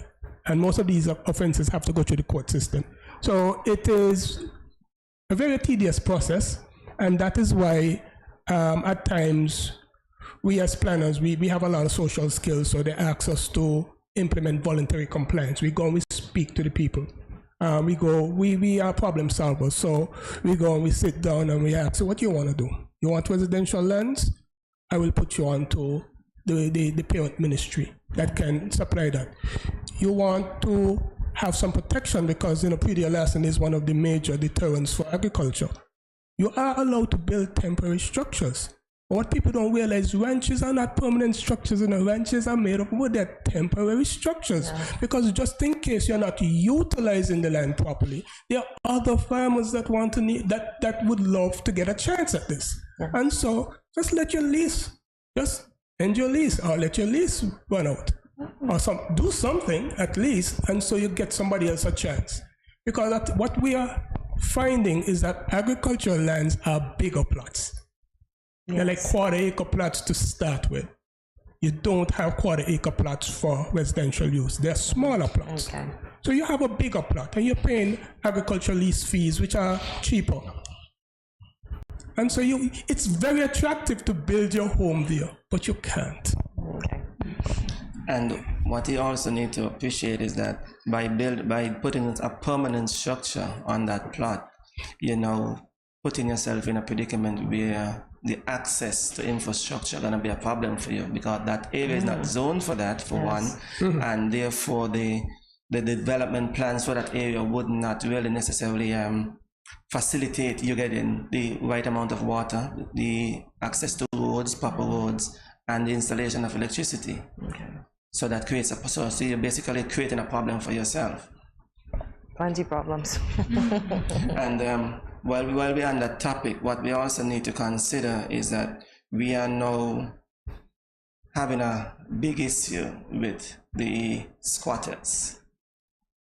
And most of these offenses have to go through the court system. So it is a very tedious process, and that is why at times we as planners, we have a lot of social skills, so they ask us to implement voluntary compliance. We go and we speak to the people. We are problem solvers, so we go and we sit down and we ask, so what do you want to do? You want residential lands? I will put you on to the parent ministry that can supply that. You want to have some protection because predial lasting is one of the major deterrents for agriculture. You are allowed to build temporary structures. What people don't realize, ranches are not permanent structures, ranches are made of wood. They're temporary structures. Because just in case you're not utilizing the land properly, there are other farmers that that would love to get a chance at this. And so just let your lease, just end your lease or let your lease run out. Or do something at least, and so you get somebody else a chance. Because what we are finding is that agricultural lands are bigger plots. They're like quarter-acre plots to start with. You don't have quarter-acre plots for residential use. They're smaller plots. Okay. So you have a bigger plot, and you're paying agricultural lease fees, which are cheaper. And so it's very attractive to build your home there, but you can't. Okay. And what you also need to appreciate is that by putting a permanent structure on that plot, putting yourself in a predicament where the access to infrastructure going to be a problem for you, because that area is not zoned for that, for one, and therefore the development plans for that area would not really necessarily facilitate you getting the right amount of water, the access to roads, proper roads, and the installation of electricity. Okay. So that creates so you're basically creating a problem for yourself. Plenty problems. And while we're on that topic, what we also need to consider is that we are now having a big issue with the squatters.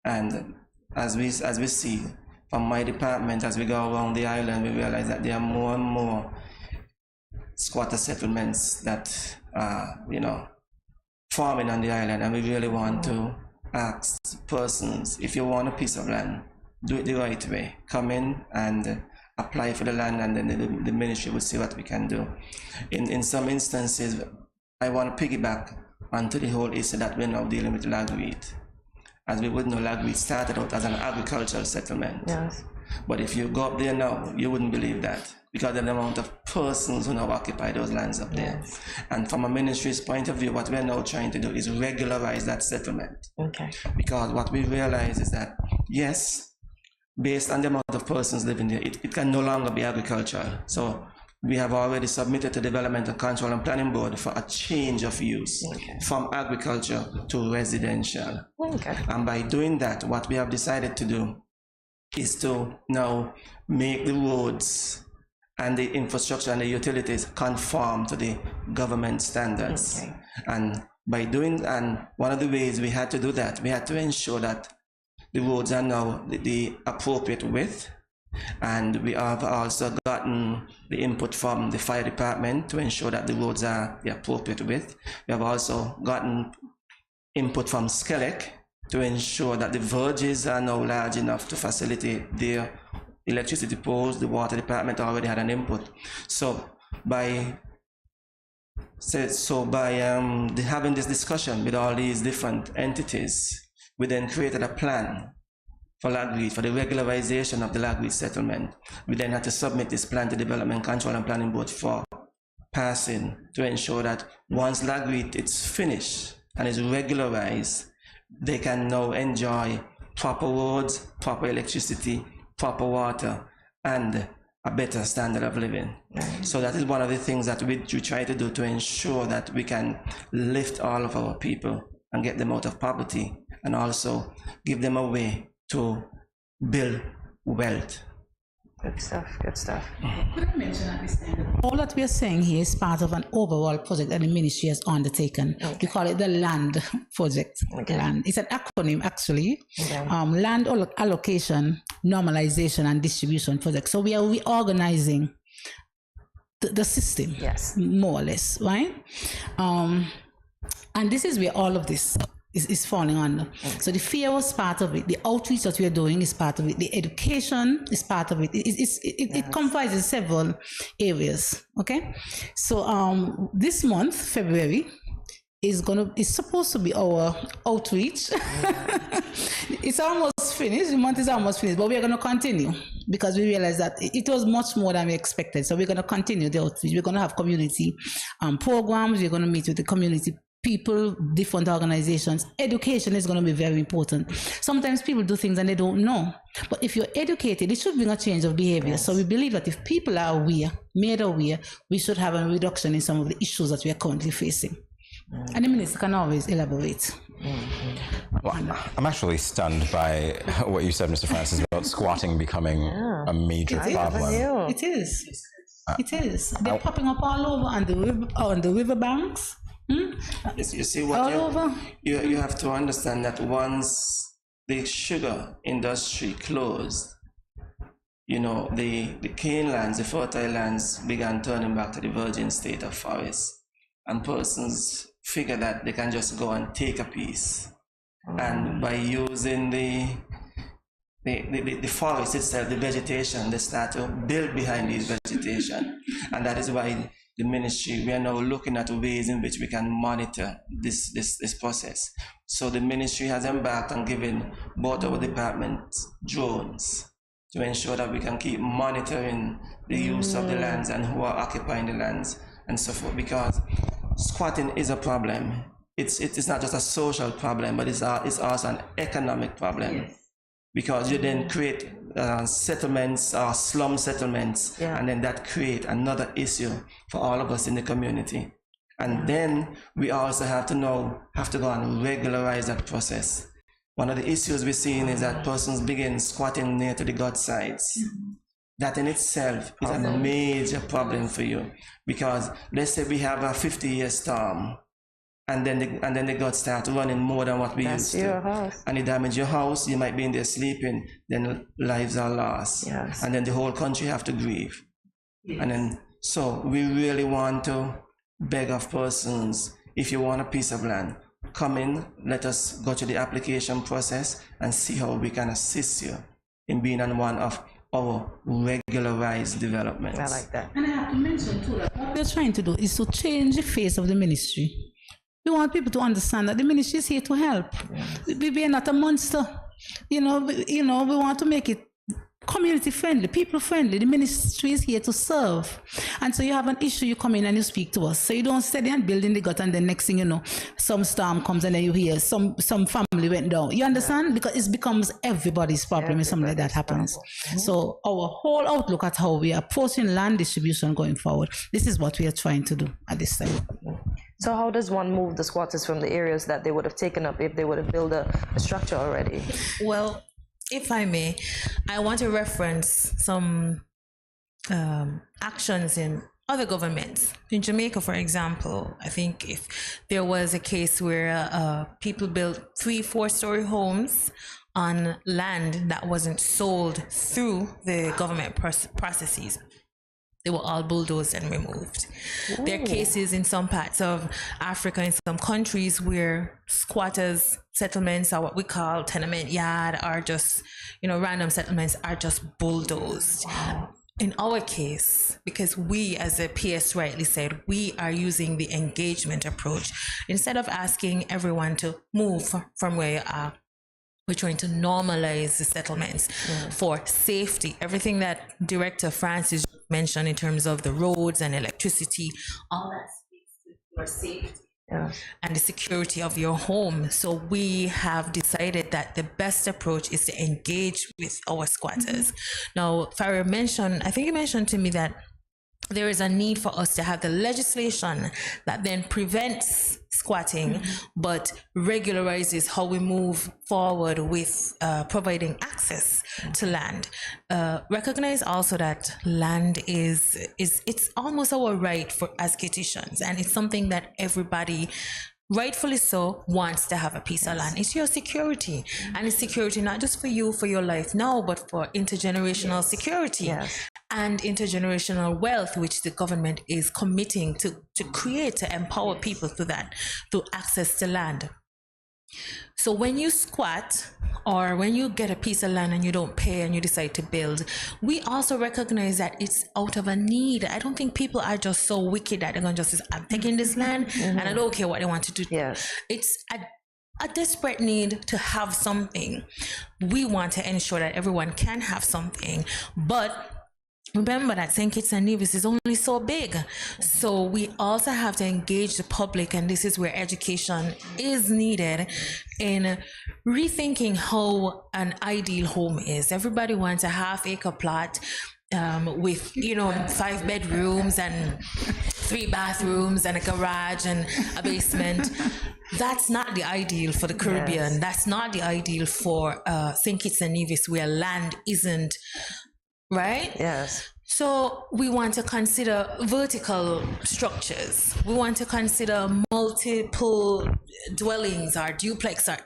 And as we see from my department, as we go around the island, we realize that there are more and more squatter settlements that are, forming on the island, and we really want to ask persons, if you want a piece of land, do it the right way. Come in and apply for the land, and then the ministry will see what we can do. In some instances, I want to piggyback onto the whole issue that we're now dealing with Lagweed. As we would know, Lagweed started out as an agricultural settlement. Yes. But if you go up there now, you wouldn't believe that, because of the amount of persons who now occupy those lands up there. Yes. And from a ministry's point of view, what we're now trying to do is regularize that settlement. Okay. Because what we realize is that, yes, based on the amount of persons living there, it can no longer be agricultural. So we have already submitted to Developmental Control and Planning Board for a change of use from agriculture to residential. And by doing that, what we have decided to do is to now make the roads and the infrastructure and the utilities conform to the government standards. And by doing, and one of the ways we had to do that, we had to ensure that the roads are now the appropriate width. And we have also gotten the input from the fire department to ensure that the roads are the appropriate width. We have also gotten input from SKELEC to ensure that the verges are now large enough to facilitate their electricity poles. The water department already had an input. So by having this discussion with all these different entities, we then created a plan for Lagreed, for the regularization of the Lagreed settlement. We then had to submit this plan to Development Control and Planning Board for passing to ensure that once Lagreed is finished and is regularized, they can now enjoy proper roads, proper electricity, proper water, and a better standard of living. So that is one of the things that we try to do to ensure that we can lift all of our people and get them out of poverty, and also give them a way to build wealth. Good stuff, good stuff. Could I mention at this time, all that we are saying here is part of an overall project that the ministry has undertaken. We call it the LAND project. LAND. It's an acronym, actually. Land Allocation, Normalization and Distribution Project. So we are reorganizing the system, more or less, right? And this is where all of this is falling under. So the fear was part of it. The outreach that we are doing is part of it. The education is part of it. It comprises several areas. Okay, so this month, February, is supposed to be our outreach. It's almost finished. The month is almost finished, but we are going to continue because we realize that it was much more than we expected. So we're going to continue the outreach. We're going to have community programs. We're going to meet with the community people, different organizations. Education is going to be very important. Sometimes people do things and they don't know. But if you're educated, it should bring a change of behavior. So we believe that if people are aware, made aware, we should have a reduction in some of the issues that we are currently facing. And the minister can always elaborate. Well, I'm actually stunned by what you said, Mr. Francis, about squatting becoming a major problem. It is. It is. They're popping up all over on the riverbanks. Yes, you see what you have to understand that once the sugar industry closed, the cane lands, the fertile lands began turning back to the virgin state of forest, and persons figure that they can just go and take a piece, and by using the forest itself, the vegetation, they start to build behind these vegetation, and that is why the ministry, we are now looking at ways in which we can monitor this process. So the ministry has embarked on giving both our departments drones to ensure that we can keep monitoring the use of the lands and who are occupying the lands and so forth, because squatting is a problem. It's not just a social problem, but it's also an economic problem. Because you then create settlements or slum settlements, and then that create another issue for all of us in the community. And then we also have to go and regularize that process. One of the issues we're seeing is that persons begin squatting near to the gut sides. That in itself is a major problem for you, because let's say we have a 50-year storm, and then the guts start running more than what we used to. And it damage your house, you might be in there sleeping, then lives are lost. And then the whole country have to grieve. And then, so we really want to beg of persons, if you want a piece of land, come in, let us go through the application process and see how we can assist you in being on one of our regularized developments. I like that. And I have to mention too that what we're trying to do is to change the face of the ministry. We want people to understand that the ministry is here to help. We are not a monster. We want to make it community friendly, people friendly. The ministry is here to serve. And so you have an issue, you come in and you speak to us. So you don't stay there and build in the gut and the next thing you know, some storm comes and then you hear some family went down. You understand? Because it becomes everybody's problem if something like that happens. So our whole outlook at how we are approaching land distribution going forward, this is what we are trying to do at this time. So how does one move the squatters from the areas that they would have taken up if they would have built a structure already? Well, if I may, I want to reference some actions in other governments. In Jamaica, for example, I think if there was a case where people built 3-4-story homes on land that wasn't sold through the government processes, they were all bulldozed and removed. Ooh. There are cases in some parts of Africa, in some countries, where squatters' settlements are what we call tenement yard, are just, random settlements are just bulldozed. Wow. In our case, because we, as the PS rightly said, we are using the engagement approach. Instead of asking everyone to move from where you are, we're trying to normalize the settlements for safety. Everything that Director Francis mentioned in terms of the roads and electricity, all that speaks to your safety and the security of your home. So we have decided that the best approach is to engage with our squatters. Now, Farah mentioned, I think you mentioned to me that there is a need for us to have the legislation that then prevents squatting, but regularizes how we move forward with providing access to land. Recognize also that land it's almost our right as Kittitians, and it's something that everybody, rightfully so, wants to have a piece of land. It's your security, and it's security not just for you, for your life now, but for intergenerational security and intergenerational wealth, which the government is committing to create, to empower people through that, through access to land. So when you squat, or when you get a piece of land and you don't pay and you decide to build, we also recognize that it's out of a need. I don't think people are just so wicked that they're going to just say, I'm taking this land and I don't care what they want to do. It's a desperate need to have something. We want to ensure that everyone can have something, but remember that St. Kitts and Nevis is only so big. So we also have to engage the public, and this is where education is needed in rethinking how an ideal home is. Everybody wants a half-acre plot with 5 bedrooms and 3 bathrooms and a garage and a basement. That's not the ideal for the Caribbean. That's not the ideal for St. Kitts and Nevis, where land isn't right? So we want to consider vertical structures. We want to consider multiple dwellings or duplex or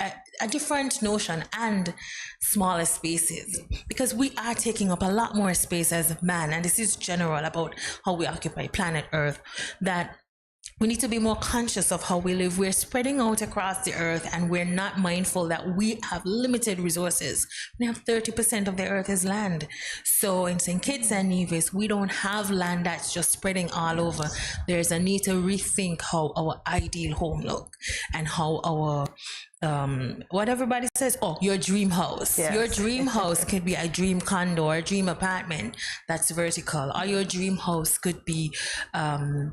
a different notion, and smaller spaces, because we are taking up a lot more space as man, and this is general about how we occupy planet Earth, that we need to be more conscious of how we live. We're spreading out across the earth, and we're not mindful that we have limited resources. We have 30% of the earth is land. So in St. Kitts and Nevis, we don't have land that's just spreading all over. There's a need to rethink how our ideal home look, and how our what everybody says, your dream house. Your dream house could be a dream condo or a dream apartment that's vertical, or your dream house could be a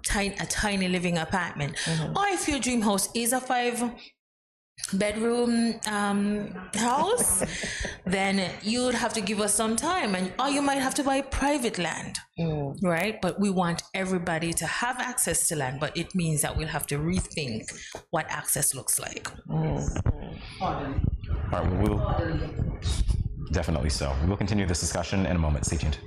tiny living apartment. Or if your dream house is a 5-bedroom house, then you would have to give us some time, or you might have to buy private land, right? But we want everybody to have access to land, but it means that we'll have to rethink what access looks like. All right, we'll definitely so. We'll continue this discussion in a moment. Stay tuned.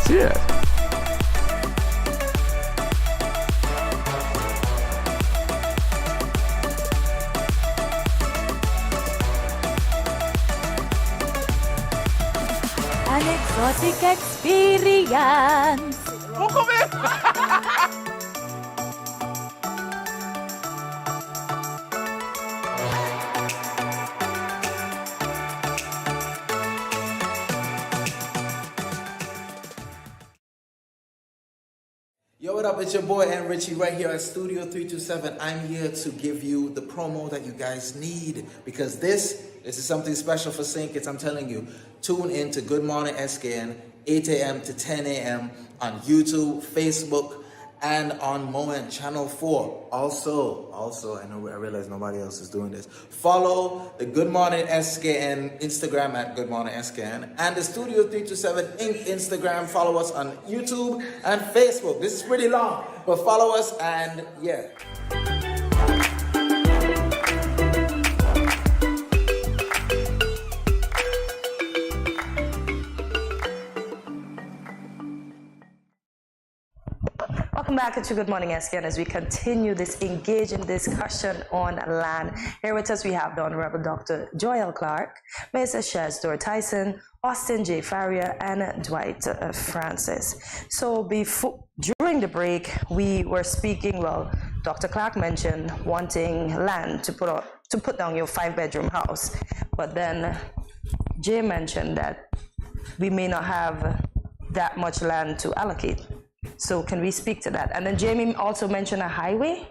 That's it. An exotic experience. Yo, what up? It's your boy and Richie right here at Studio 327. I'm here to give you the promo that you guys need because this is something special for St. Kitts. I'm telling you, tune in to Good Morning SKN, 8 a.m. to 10 a.m. on YouTube, Facebook, and on Moment Channel 4. Also, I realize nobody else is doing this. Follow the Good Morning SKN Instagram at Good Morning SKN and the Studio 327 Inc. Instagram. Follow us on YouTube and Facebook. This is pretty long, but follow us and yeah. Welcome back to Good Morning SKN as we continue this engaging discussion on land. Here with us we have the Honorable Dr. Joel Clark, Mr. Shasdor Tyson, Austin J. Farrier, and Dwight Francis. So during the break we were speaking, Dr. Clark mentioned wanting land to put down your 5-bedroom house, but then Jay mentioned that we may not have that much land to allocate. So can we speak to that? And then Jamie also mentioned a highway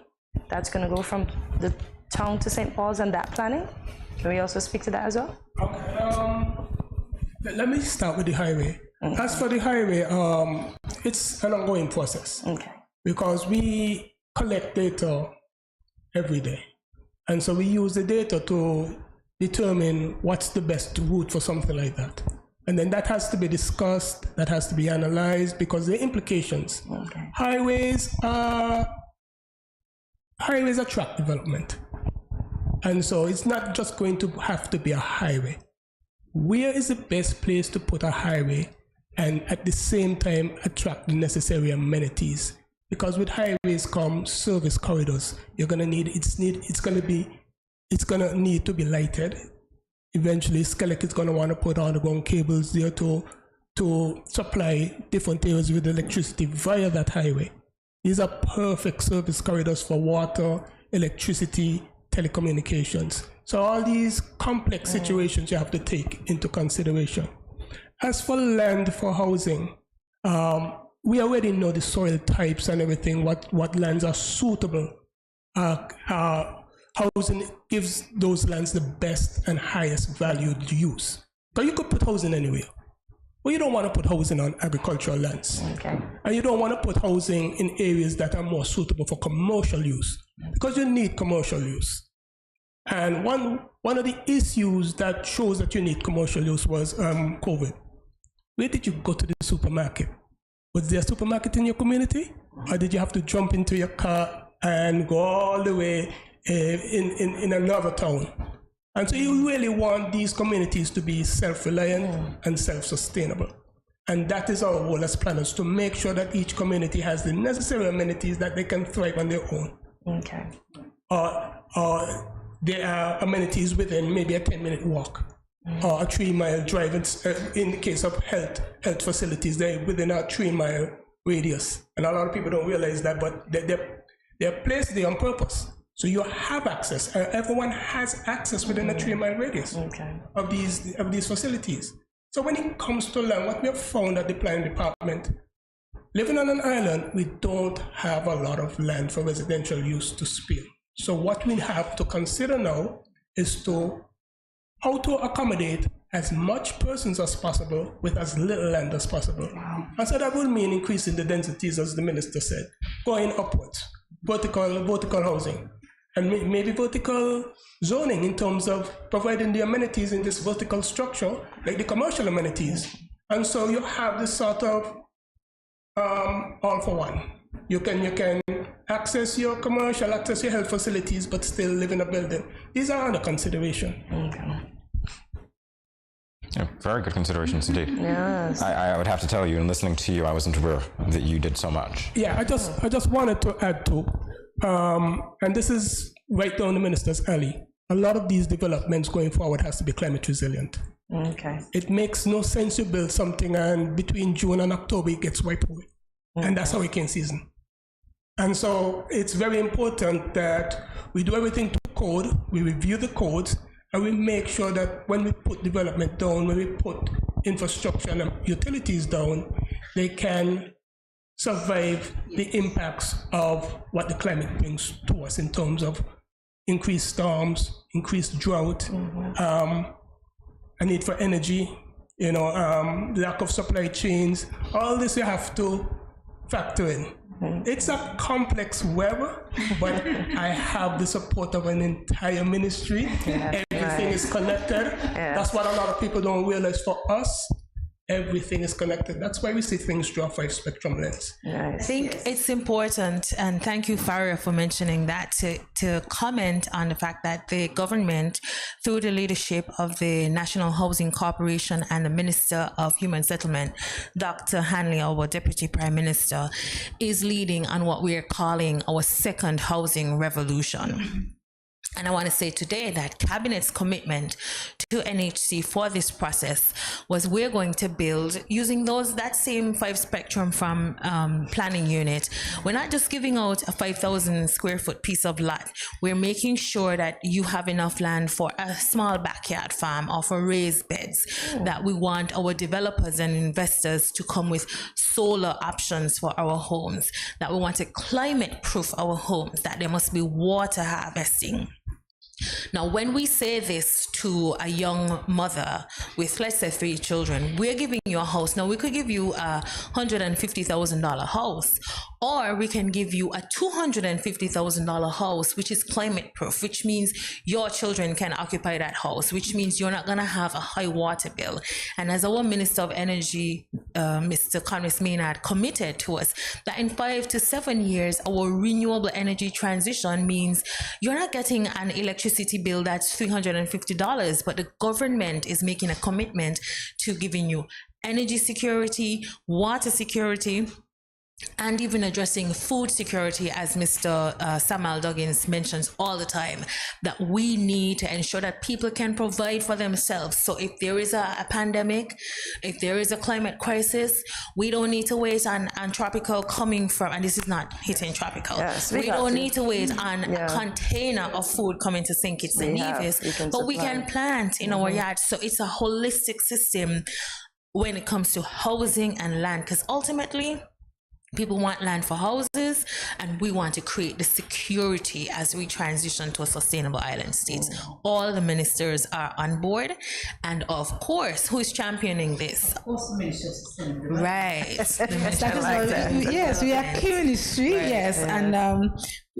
that's going to go from the town to St. Paul's and that planning. Can we also speak to that as well? Okay. Let me start with the highway. Okay. As for the highway, it's an ongoing process. Okay. Because we collect data every day. And so we use the data to determine what's the best route for something like that. And then that has to be discussed, that has to be analyzed because the implications. Okay. Highways attract development. And so it's not just going to have to be a highway. Where is the best place to put a highway and at the same time attract the necessary amenities? Because with highways come service corridors. You're gonna need, it's gonna need to be lighted. Eventually, Skelec is going to want to put underground cables there to supply different areas with electricity via that highway. These are perfect service corridors for water, electricity, telecommunications. So all these complex situations you have to take into consideration. As for land for housing, we already know the soil types and everything, what lands are suitable. Housing gives those lands the best and highest valued use. Because you could put housing anywhere. But you don't want to put housing on agricultural lands. Okay. And you don't want to put housing in areas that are more suitable for commercial use. Because you need commercial use. And one of the issues that shows that you need commercial use was COVID. Where did you go to the supermarket? Was there a supermarket in your community? Or did you have to jump into your car and go all the way in another town? And so you really want these communities to be self-reliant and self-sustainable. And that is our role as planners, to make sure that each community has the necessary amenities that they can thrive on their own. Okay. Or there are amenities within maybe a 10-minute walk or a 3-mile drive. In the case of health facilities, they're within a 3-mile radius. And a lot of people don't realize that, but they're placed there on purpose. So you have access. Everyone has access within a 3-mile radius of these facilities. So when it comes to land, what we have found at the planning department, living on an island, we don't have a lot of land for residential use to spare. So what we have to consider now is how to accommodate as much persons as possible with as little land as possible. And so that would mean increasing the densities, as the minister said, going upwards, vertical housing. And maybe vertical zoning in terms of providing the amenities in this vertical structure, like the commercial amenities. And so you have this sort of all for one. You can access your commercial, access your health facilities, but still live in a building. These are under consideration. Yeah, very good considerations indeed. Yes. I would have to tell you, in listening to you, I wasn't aware that you did so much. Yeah, I just wanted to add to, and this is right down the minister's alley. A lot of these developments going forward has to be climate resilient. Okay. It makes no sense to build something and between June and October it gets wiped away. Okay. And that's hurricane season. And so it's very important that we do everything to code, we review the codes, and we make sure that when we put development down, when we put infrastructure and utilities down, they can survive the impacts of what the climate brings to us in terms of increased storms, increased drought, a need for energy, lack of supply chains. All this you have to factor in. It's a complex web, but I have the support of an entire ministry. Yeah, everything is connected. Yeah. That's what a lot of people don't realize. For us, everything is connected. That's why we see things through a 5-spectrum lens. I think it's important, and thank you, Faria, for mentioning that, to comment on the fact that the government, through the leadership of the National Housing Corporation and the Minister of Human Settlement, Dr. Hanley, our Deputy Prime Minister, is leading on what we are calling our second housing revolution. And I want to say today that Cabinet's commitment to NHC for this process was we're going to build using that same 5-spectrum from planning unit. We're not just giving out a 5,000 square foot piece of lot. We're making sure that you have enough land for a small backyard farm or for raised beds, that we want our developers and investors to come with solar options for our homes, that we want to climate proof our homes, that there must be water harvesting. Now, when we say this to a young mother with, let's say, 3 children, we're giving you a house. Now, we could give you a $150,000 house, or we can give you a $250,000 house, which is climate proof, which means your children can occupy that house, which means you're not going to have a high water bill. And as our Minister of Energy, Mr. Congress Maynard, committed to us, that in 5 to 7 years, our renewable energy transition means you're not getting an electricity bill that's $350, but the government is making a commitment to giving you energy security, water security, and even addressing food security, as Mr. Samuel Duggins mentions all the time, that we need to ensure that people can provide for themselves. So if there is a pandemic, if there is a climate crisis, we don't need to wait on tropical coming from, and this is not hitting tropical, we don't need to wait on a container of food coming to St. Kitts and Nevis, but we can plant in our yards. So it's a holistic system when it comes to housing and land, because ultimately, people want land for houses, and we want to create the security as we transition to a sustainable island state. All the ministers are on board, and of course, who is championing this? Of course, the Minister of Sustainability. Right. Yes, we are key ministry. Right. Yes, and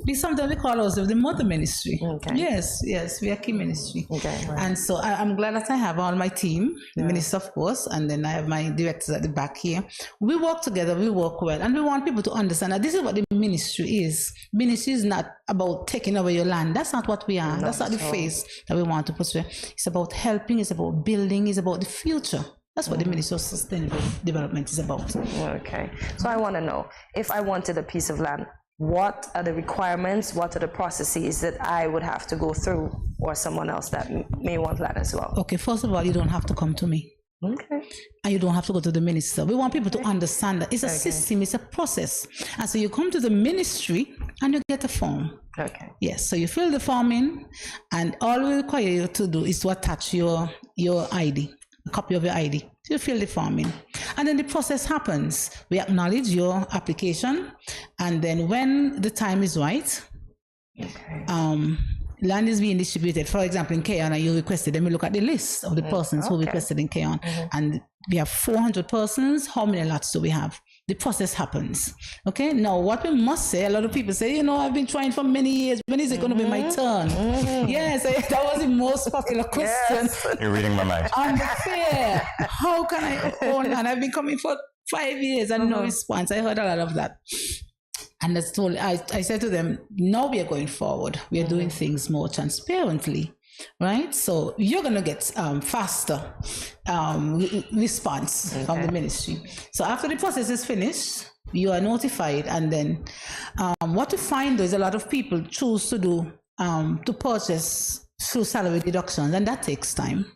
we sometimes we call ourselves the mother ministry. Okay. Yes, we are key ministry. Okay. Right. And so I'm glad that I have all my team, the minister, of course, and then I have my directors at the back here. We work together, we work well, and we want people to understand that this is what the ministry is. Ministry is not about taking over your land. That's not what we are. That's not the face that we want to portray. It's about helping, it's about building, it's about the future. That's what the Ministry of Sustainable Development is about. Okay. So I want to know, if I wanted a piece of land, what are the requirements, what are the processes that I would have to go through, or someone else that may want land as well? Okay, first of all, you don't have to come to me. Okay. And you don't have to go to the minister. We want people to understand that it's a system, it's a process. And so you come to the ministry and you get a form. Okay. Yes, so you fill the form in, and all we require you to do is to attach your ID, a copy of your ID. So you fill the form in. And then the process happens. We acknowledge your application, and then when the time is right, land is being distributed. For example, in Keon, you requested, then we look at the list of the persons who requested in Keon. And we have 400 persons. How many lots do we have? The process happens. Okay, now what we must say, a lot of people say, I've been trying for many years. When is it going to be my turn? Yes, that was the most popular question. Yes. You're reading my mind. Unfair. How can I own land? I've been coming for 5 years and no response. I heard a lot of that. And I said to them, now we are going forward. We are doing things more transparently. right? So you're going to get faster response from the ministry. So after the process is finished, you are notified, and then what you find is a lot of people choose to do to purchase through salary deductions, and that takes time.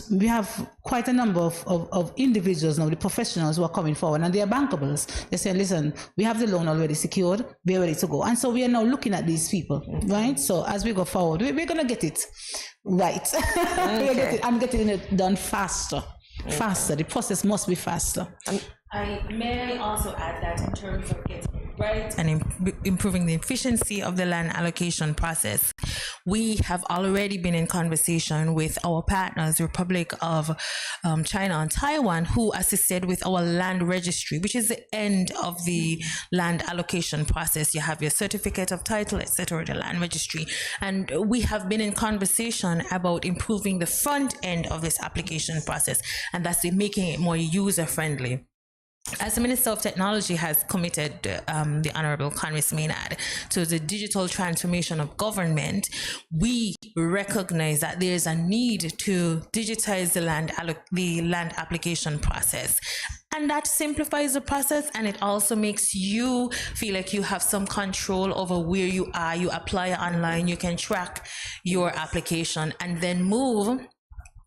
We have quite a number of individuals now, the professionals who are coming forward, and they are bankables. They say, listen, we have the loan already secured, we're ready to go. And so we are now looking at these people, right? So as we go forward, we're going to get it right. I'm getting it done faster. The process must be faster. May I also add that in terms of getting it right and improving the efficiency of the land allocation process, we have already been in conversation with our partners, the Republic of China and Taiwan, who assisted with our land registry, which is the end of the land allocation process. You have your certificate of title, etc., the land registry. And we have been in conversation about improving the front end of this application process, and that's making it more user-friendly. As the Minister of Technology has committed, the Honorable Congress Maynard, to the digital transformation of government, we recognize that there is a need to digitize the land application process. And that simplifies the process, and it also makes you feel like you have some control over where you are. You apply online, you can track your application, and then move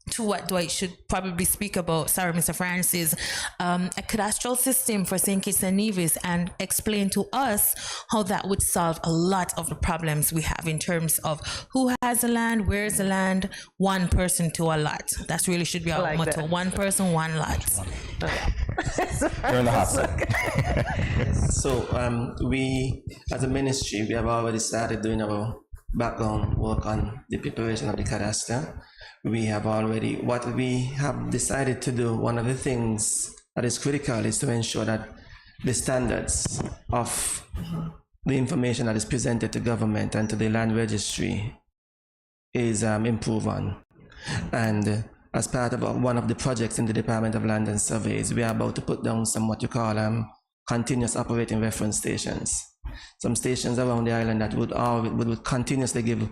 to what Dwight should probably speak about, sorry, Mr. Francis, a cadastral system for St. Kitts and Nevis, and explain to us how that would solve a lot of the problems we have in terms of who has the land, where is the land, one person to a lot. That really should be our motto, one person, one lot. You're in the hot seat. So we, as a ministry, we have already started doing our background work on the preparation of the cadastre. We have already, what we have decided to do, one of the things that is critical is to ensure that the standards of the information that is presented to government and to the land registry is improved on. And as part of one of the projects in the Department of Land and Surveys, we are about to put down some what you call continuous operating reference stations. Some stations around the island that would continuously give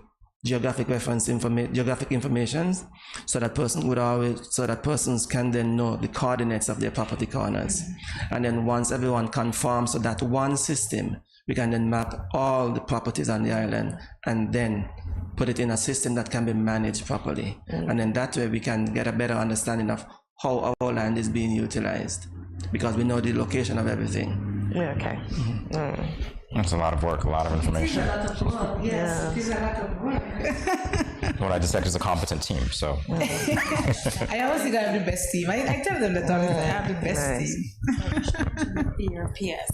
geographic information, so that persons can then know the coordinates of their property corners. And then once everyone conforms to that one system, we can then map all the properties on the island and then put it in a system that can be managed properly. And then that way we can get a better understanding of how our land is being utilized, because we know the location of everything. Yeah, okay. That's a lot of work, a lot of information. It's a lot of work, yes. It's a lot of work. What I just said is a competent team, so. I always think I have the best team. I tell them that always, I have the best team. Your PS.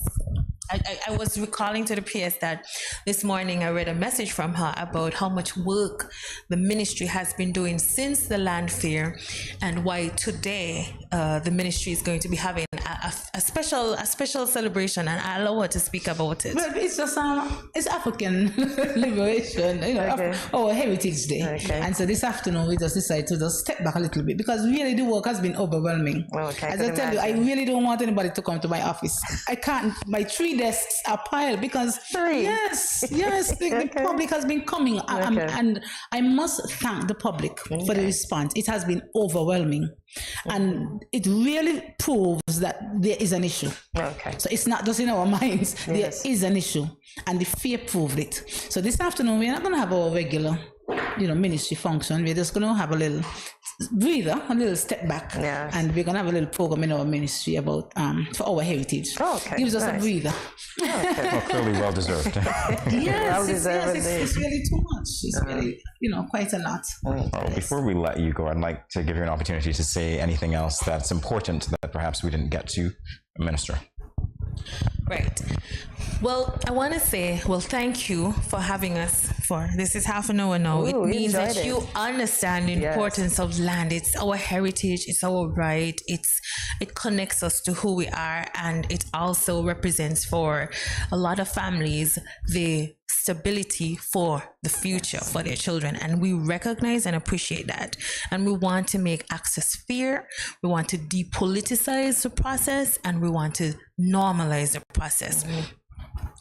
I was recalling to the PS that this morning I read a message from her about how much work the ministry has been doing since the land fair, and why today the ministry is going to be having a special celebration, and I allow her to speak about it. Well, it's just it's African liberation, our Heritage Day. And so this afternoon we just decided to just step back a little bit, because really the work has been overwhelming. As I tell you, I really don't want anybody to come to my office. I can't, my 3 desks are piled, because the public has been coming, and I must thank the public for the response. It has been overwhelming, and it really proves that there is an issue. So it's not just in our minds, there is an issue, and the fair proved it. So this afternoon we're not going to have our regular ministry function. We're just going to have a little breather, a little step back, and we're going to have a little program in our ministry about for our heritage. Gives us a breather. Well, clearly well deserved. It's really too much. It's really, quite a lot. Well, before we let you go, I'd like to give you an opportunity to say anything else that's important that perhaps we didn't get to, Minister. Right. Well, I want to say, thank you for having us for this is half an hour now. It means that you understand the importance of land. It's our heritage, it's our right, it connects us to who we are, and it also represents for a lot of families the stability for the future for their children, and we recognize and appreciate that, and we want to make access fair, we want to depoliticize the process, and we want to normalize the process.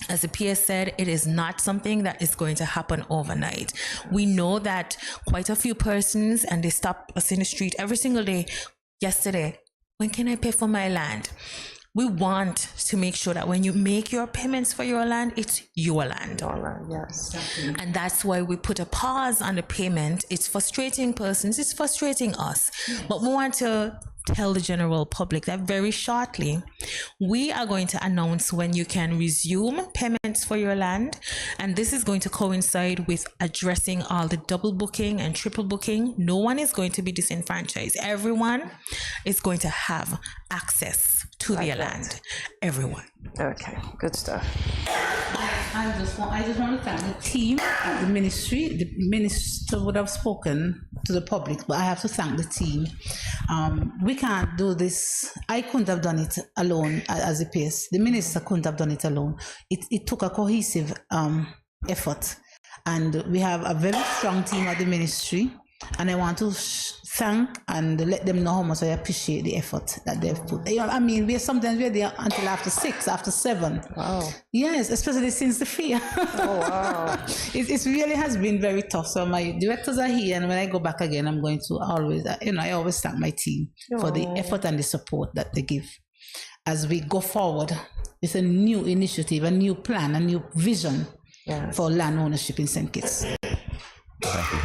As the PS said, it is not something that is going to happen overnight. We know that quite a few persons, and they stop us in the street every single day. Yesterday, when can I pay for my land? We want to make sure that when you make your payments for your land, it's your land. Your land, yes. And that's why we put a pause on the payment. It's frustrating persons, it's frustrating us. But we want to tell the general public that very shortly we are going to announce when you can resume payments for your land, and this is going to coincide with addressing all the double booking and triple booking. No one is going to be disenfranchised. Everyone is going to have access to their land. Everyone. Okay, good stuff. I just want to thank the team at the ministry. The minister would have spoken to the public, but I have to thank the team. We can't do this. I couldn't have done it alone as a PS. The minister couldn't have done it alone. It took a cohesive effort. And we have a very strong team at the ministry. And I want to thank and let them know how much I appreciate the effort that they've put. You know, I mean, we're there until after 6, after 7. Wow. Yes, especially since the fear. Oh, wow. It really has been very tough. So my directors are here, and when I go back again, I'm going to always, I always thank my team for the effort and the support that they give as we go forward with a new initiative, a new plan, a new vision for land ownership in St. Kitts. Thank you.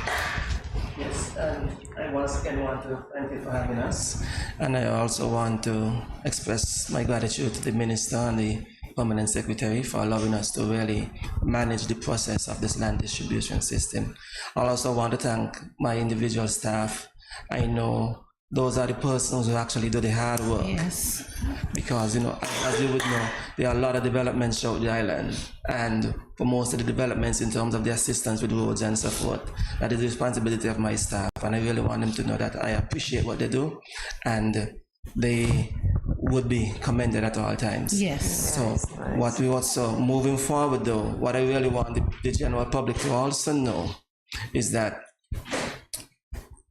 Yes, I once again want to thank you for having us, and I also want to express my gratitude to the Minister and the Permanent Secretary for allowing us to really manage the process of this land distribution system. I also want to thank my individual staff. I know those are the persons who actually do the hard work. Yes. Because, as you would know, there are a lot of developments throughout the island, and for most of the developments in terms of the assistance with roads and so forth, that is the responsibility of my staff, and I really want them to know that I appreciate what they do, and they would be commended at all times. Yes. So what we also, moving forward though, what I really want the general public to also know is that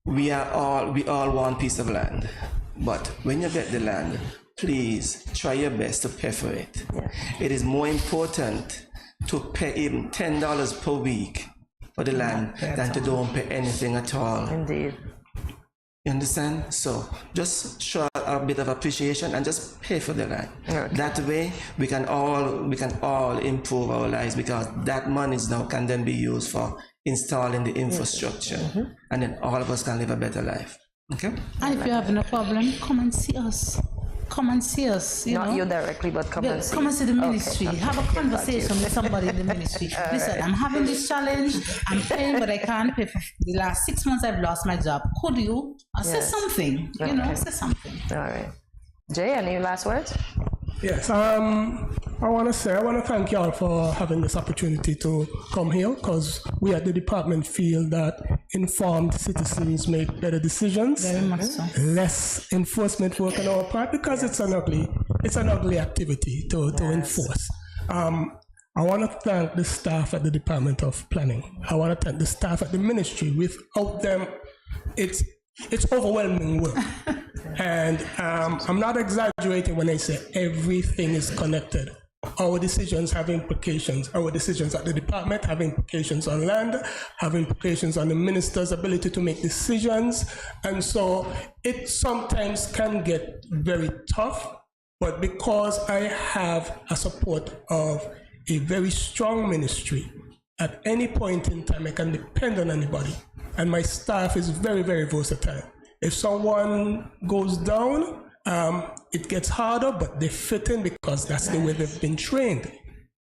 we all want piece of land, but when you get the land, please try your best to pay for it. Yeah. It is more important to pay even $10 per week for the land than to don't pay anything at all. Indeed. You understand? So just show a bit of appreciation and just pay for the land. Okay. That way we can all improve our lives, because that money now can then be used for installing the infrastructure, and then all of us can live a better life. Okay? And if you're having a problem, come and see us. Come and see us. Not you directly, but come and see. Come and see the ministry. Okay. Have a conversation with somebody in the ministry. Listen, I'm having this challenge. I'm paying, but I can't pay. For the last 6 months, I've lost my job. Could you say something? Okay. Say something. All right. Jay, any last words? Yes, I want to thank y'all for having this opportunity to come here, because we at the department feel that informed citizens make better decisions. Very much so. Less enforcement work on our part, because it's an ugly activity to enforce. I want to thank the staff at the Department of Planning. I want to thank the staff at the ministry. Without them, it's overwhelming work. And I'm not exaggerating when I say everything is connected. Our decisions have implications. Our decisions at the department have implications on land, have implications on the minister's ability to make decisions. And so it sometimes can get very tough, but because I have a support of a very strong ministry, at any point in time I can depend on anybody. And my staff is very, very versatile. If someone goes down, it gets harder, but they fit in because that's the way they've been trained.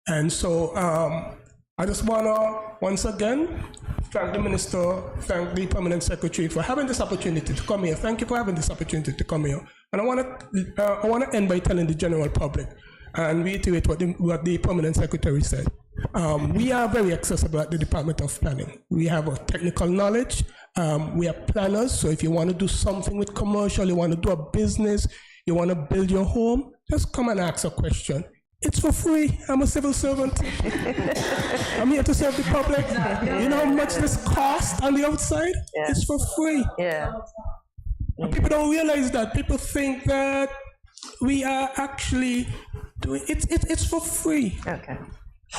And so I just want to, once again, thank the minister, thank the permanent secretary for having this opportunity to come here. Thank you for having this opportunity to come here. And I want to end by telling the general public and reiterate what the permanent secretary said. We are very accessible at the Department of Planning. We have a technical knowledge. We are planners, so if you want to do something with commercial, you want to do a business, you want to build your home, just come and ask a question. It's for free. I'm a civil servant. I'm here to serve the public. You know how much this costs on the outside? Yeah. It's for free. Yeah. And people don't realize that. People think that we are actually doing it. It's for free. Okay.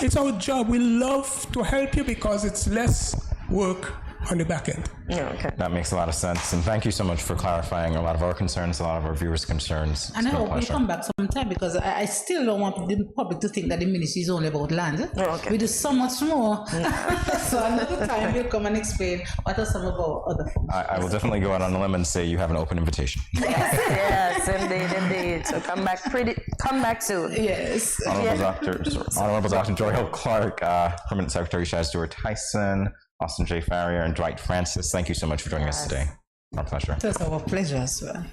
It's our job. We love to help you because it's less work on the back end. Yeah, okay. That makes a lot of sense. And thank you so much for clarifying a lot of our concerns, a lot of our viewers' concerns. And I It's been a hope we'll pleasure. come back sometime because I still don't want the public to think that the ministry is only about land. Okay. We do so much more. So another time we'll come and explain what are some of our other functions. I will definitely go out on a limb and say you have an open invitation. Yes, indeed. So come back soon. Yes. Honorable Dr. Joy Hill Clark, Permanent Secretary Shaz Stewart Tyson, Austin J. Farrier, and Dwight Francis, thank you so much for joining us today. Our pleasure. That's our pleasure as well.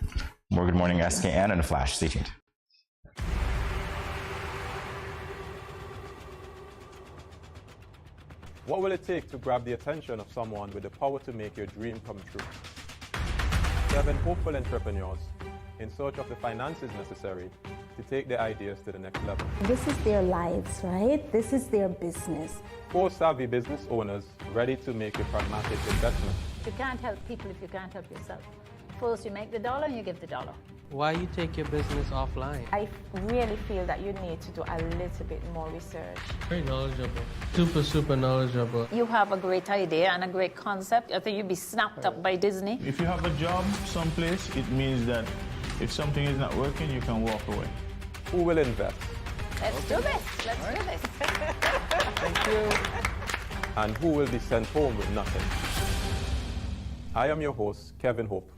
More Good Morning SKN in a flash. Stay tuned. What will it take to grab the attention of someone with the power to make your dream come true? 7 hopeful entrepreneurs in search of the finances necessary to take their ideas to the next level. This is their lives, right? This is their business. 4 savvy business owners ready to make a pragmatic investment. You can't help people if you can't help yourself. First, you make the dollar and you give the dollar. Why you take your business offline? I really feel that you need to do a little bit more research. Very knowledgeable. Super knowledgeable. You have a great idea and a great concept. I think you'd be snapped up by Disney. If you have a job someplace, it means that if something is not working, you can walk away. Who will invest? Let's do this. Let's do this. Thank you. And who will be sent home with nothing? I am your host, Kevin Hope.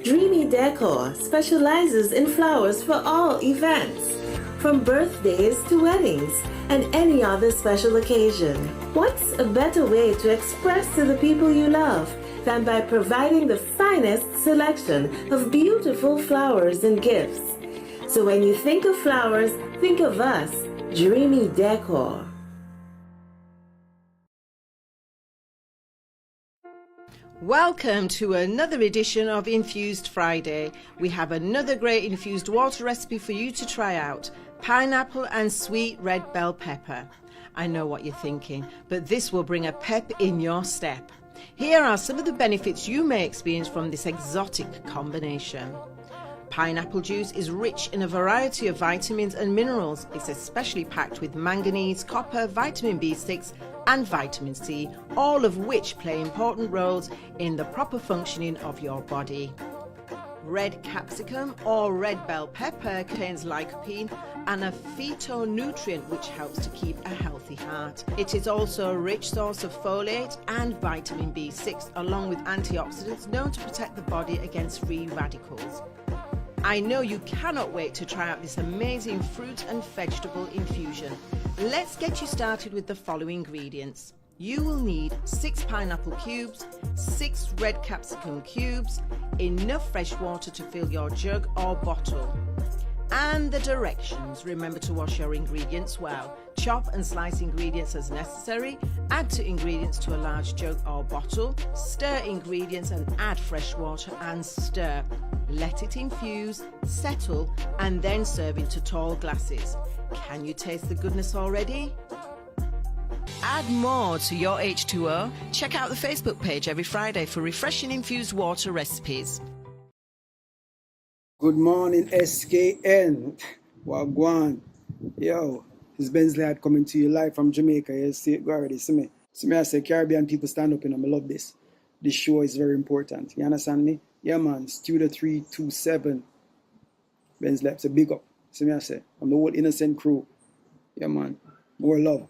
Dreamy Decor specializes in flowers for all events, from birthdays to weddings and any other special occasion. What's a better way to express to the people you love than by providing the finest selection of beautiful flowers and gifts? So when you think of flowers, think of us, Dreamy Decor. Welcome to another edition of Infused Friday. We have another great infused water recipe for you to try out. Pineapple and sweet red bell pepper. I know what you're thinking, but this will bring a pep in your step. Here are some of the benefits you may experience from this exotic combination. Pineapple juice is rich in a variety of vitamins and minerals. It's especially packed with manganese, copper, vitamin B6 and vitamin C, all of which play important roles in the proper functioning of your body. Red capsicum or red bell pepper contains lycopene and a phytonutrient which helps to keep a healthy heart. It is also a rich source of folate and vitamin B6 along with antioxidants known to protect the body against free radicals. I know you cannot wait to try out this amazing fruit and vegetable infusion. Let's get you started with the following ingredients. You will need 6 pineapple cubes, 6 red capsicum cubes, enough fresh water to fill your jug or bottle. And the directions. Remember to wash your ingredients well. Chop and slice ingredients as necessary. Add to ingredients to a large jug or bottle. Stir ingredients and add fresh water and stir. Let it infuse, settle, and then serve into tall glasses. Can you taste the goodness already? Add more to your H2O. Check out the Facebook page every Friday for refreshing infused water recipes. Good morning, SKN. Wagwan. Yo, it's Bensley Lad coming to you live from Jamaica. You see it already. See me, I say Caribbean people stand up and I love this. This show is very important. You understand me? Yeah, man. Studio 327. Bensley Lad, it's a big up. See me I say, I'm the whole innocent crew. Yeah, man. More love.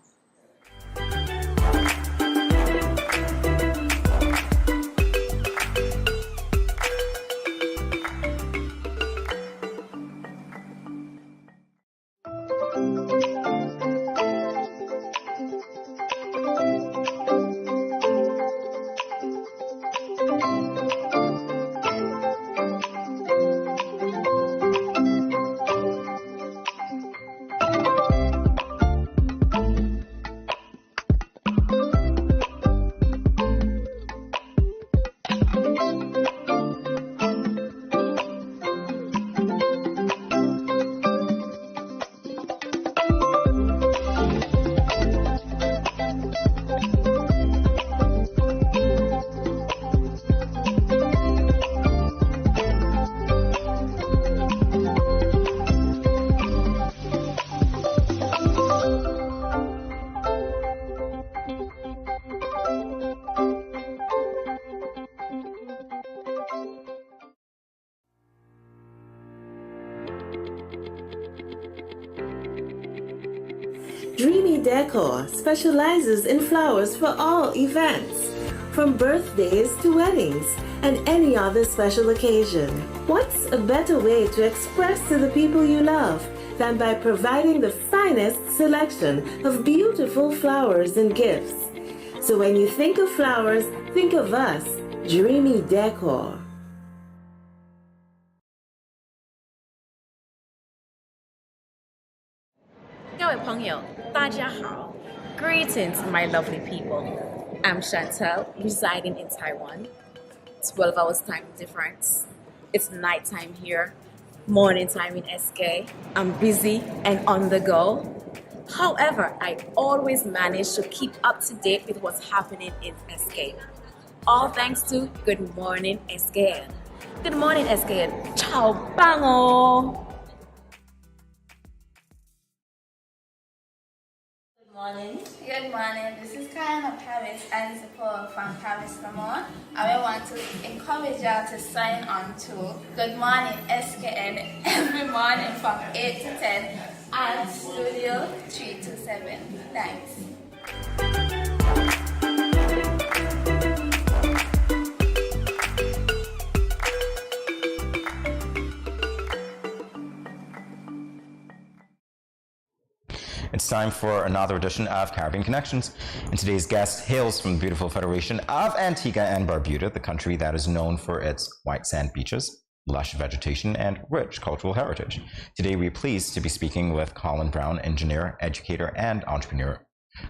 Dreamy Decor specializes in flowers for all events, from birthdays to weddings and any other special occasion. What's a better way to express to the people you love than by providing the finest selection of beautiful flowers and gifts? So when you think of flowers, think of us, Dreamy Decor. Greetings, my lovely people. I'm Chantel, residing in Taiwan. 12 hours time difference. It's nighttime here, morning time in SK. I'm busy and on the go. However, I always manage to keep up to date with what's happening in SK. All thanks to Good Morning SKN. Good morning SKN. Ciao bango. Good morning. This is Karen of Paris and support from Paris Lamont. I want to encourage y'all to sign on to Good Morning SKN every morning from 8 to 10 at Studio 327. Thanks. It's time for another edition of Caribbean Connections, and today's guest hails from the beautiful Federation of Antigua and Barbuda, the country that is known for its white sand beaches, lush vegetation, and rich cultural heritage. Today we're pleased to be speaking with Colin Brown, engineer, educator, and entrepreneur.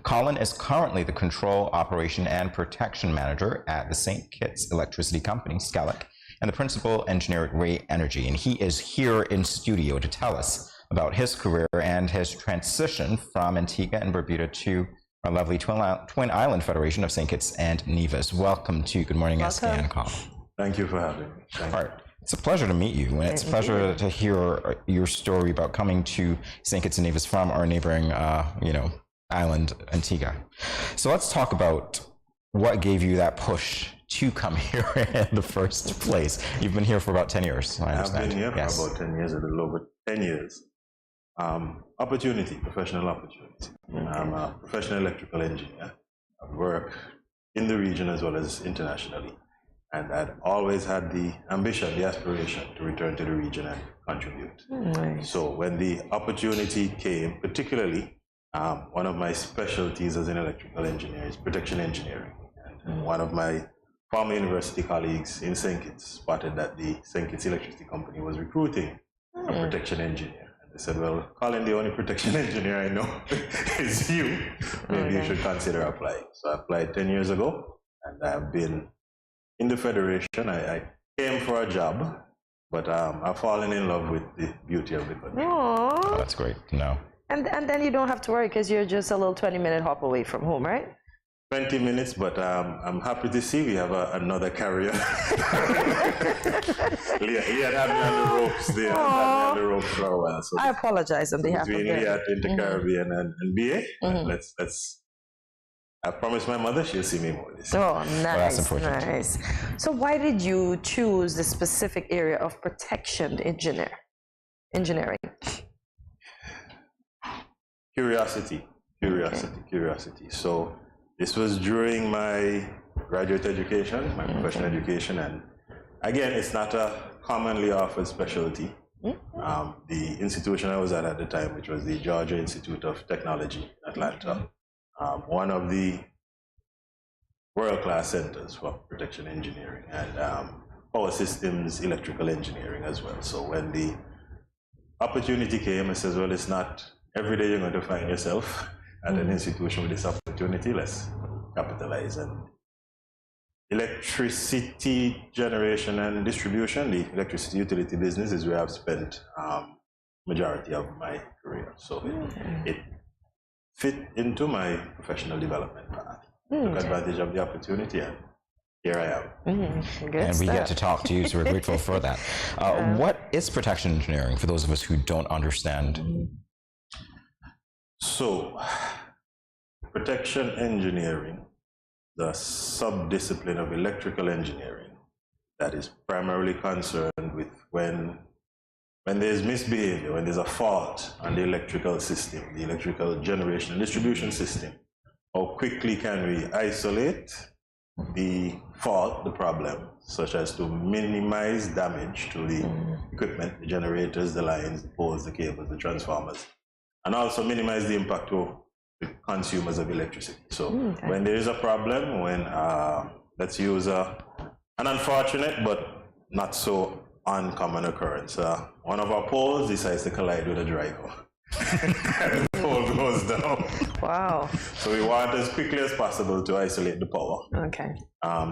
Colin is currently the Control, Operation, and Protection Manager at the St. Kitts Electricity Company, SCELEC, and the Principal Engineer at Ray Energy, and he is here in studio to tell us about his career and his transition from Antigua and Barbuda to our lovely Twin Island Federation of St. Kitts and Nevis. Welcome to Good Morning SKN, Colin. Thank you for having me. All right. It's a pleasure to meet you, and it's a pleasure to hear your story about coming to St. Kitts and Nevis from our neighboring, island, Antigua. So let's talk about what gave you that push to come here in the first place. You've been here for about 10 years, I understand. I've been here yes. for about 10 years, a little over 10 years. Opportunity, professional opportunity. I'm a professional electrical engineer. I work in the region as well as internationally. And I'd always had the ambition, the aspiration to return to the region and contribute. Nice. So when the opportunity came, particularly one of my specialties as an electrical engineer is protection engineering. And one of my former university colleagues in St. Kitts spotted that the St. Kitts Electricity Company was recruiting a protection engineer. They said, well, Colin, the only protection engineer I know is you. Maybe you should consider applying. So I applied 10 years ago, and I've been in the Federation. I came for a job, but I've fallen in love with the beauty of the country. Aww. Oh, that's great to know. And then you don't have to worry because you're just a little 20-minute hop away from home, right? 20 minutes, but I'm happy to see we have another carrier. Leah had me on the ropes there. Had me on the ropes for a while. So I apologize on behalf of between Leah into Caribbean and BA, I promised my mother she'll see me more this year. Oh, nice, nice. So why did you choose the specific area of protection engineering? curiosity. So this was during my graduate education, my professional education, and again, it's not a commonly offered specialty. The institution I was at the time, which was the Georgia Institute of Technology, Atlanta, one of the world-class centers for protection engineering and power systems, electrical engineering as well. So when the opportunity came, I says, well, it's not every day you're going to find yourself at an institution with this opportunity. Let's capitalize. And electricity generation and distribution, the electricity utility business, is where I've spent majority of my career. So it fit into my professional development path. Took advantage of the opportunity, and here I am. And we get to talk to you, so we're grateful for that. What is protection engineering for those of us who don't understand? So, protection engineering, the subdiscipline of electrical engineering that is primarily concerned with when there's misbehavior, when there's a fault on the electrical system, the electrical generation and distribution system. How quickly can we isolate the fault, the problem, such as to minimize damage to the equipment, the generators, the lines, the poles, the cables, the transformers, and also minimize the impact to the consumers of electricity. So when there is a problem, when let's use an unfortunate but not so uncommon occurrence. One of our poles decides to collide with a driver. And the pole goes down. Wow. So we want as quickly as possible to isolate the power.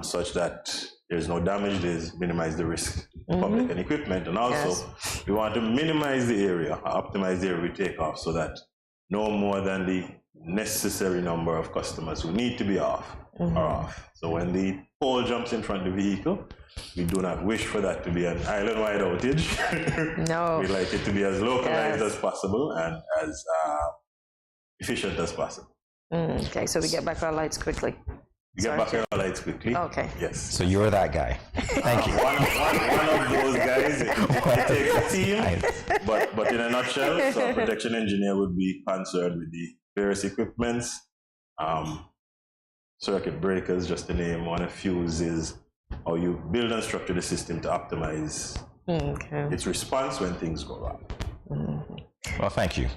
Such that there's no damage, there's minimize the risk to public and equipment. And also we want to minimize the area, optimize the area we take off so that no more than the necessary number of customers who need to be off are off. So when the pole jumps in front of the vehicle, we do not wish for that to be an island-wide outage. No. We like it to be as localized as possible and as efficient as possible. Okay, so we get back our lights quickly. We get back our lights quickly. Okay. Yes. So you're that guy. Thank you. One of those guys. It takes a team. But in a nutshell, so a protection engineer would be concerned with the various equipments, circuit breakers, just to name one, fuses, how you build and structure the system to optimize its response when things go wrong. Well, thank you.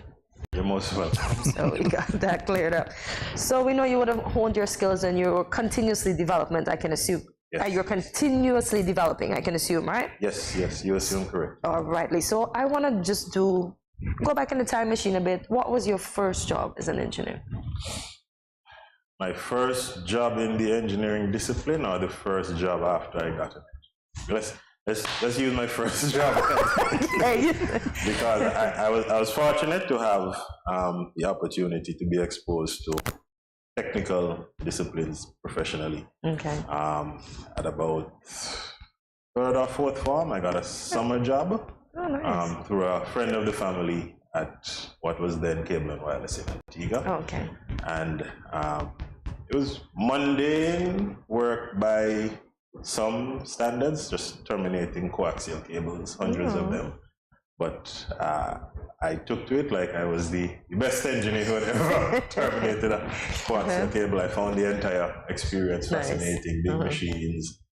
You're most welcome. So we got that cleared up. So we know you would have honed your skills and you're continuously development, I can assume. Yes. You're continuously developing, I can assume, right? Yes, you assume correct. All rightly. So I want to just go back in the time machine a bit. What was your first job as an engineer? My first job in the engineering discipline, or the first job after I got it? Let's use my first job. Because I was fortunate to have the opportunity to be exposed to technical disciplines professionally. At about third or fourth form, I got a summer job through a friend of the family at what was then Cable and Wireless in Antigua. And it was mundane work by some standards, just terminating coaxial cables, hundreds of them. But I took to it like I was the best engineer who had ever terminated a coaxial cable. I found the entire experience fascinating, big machines.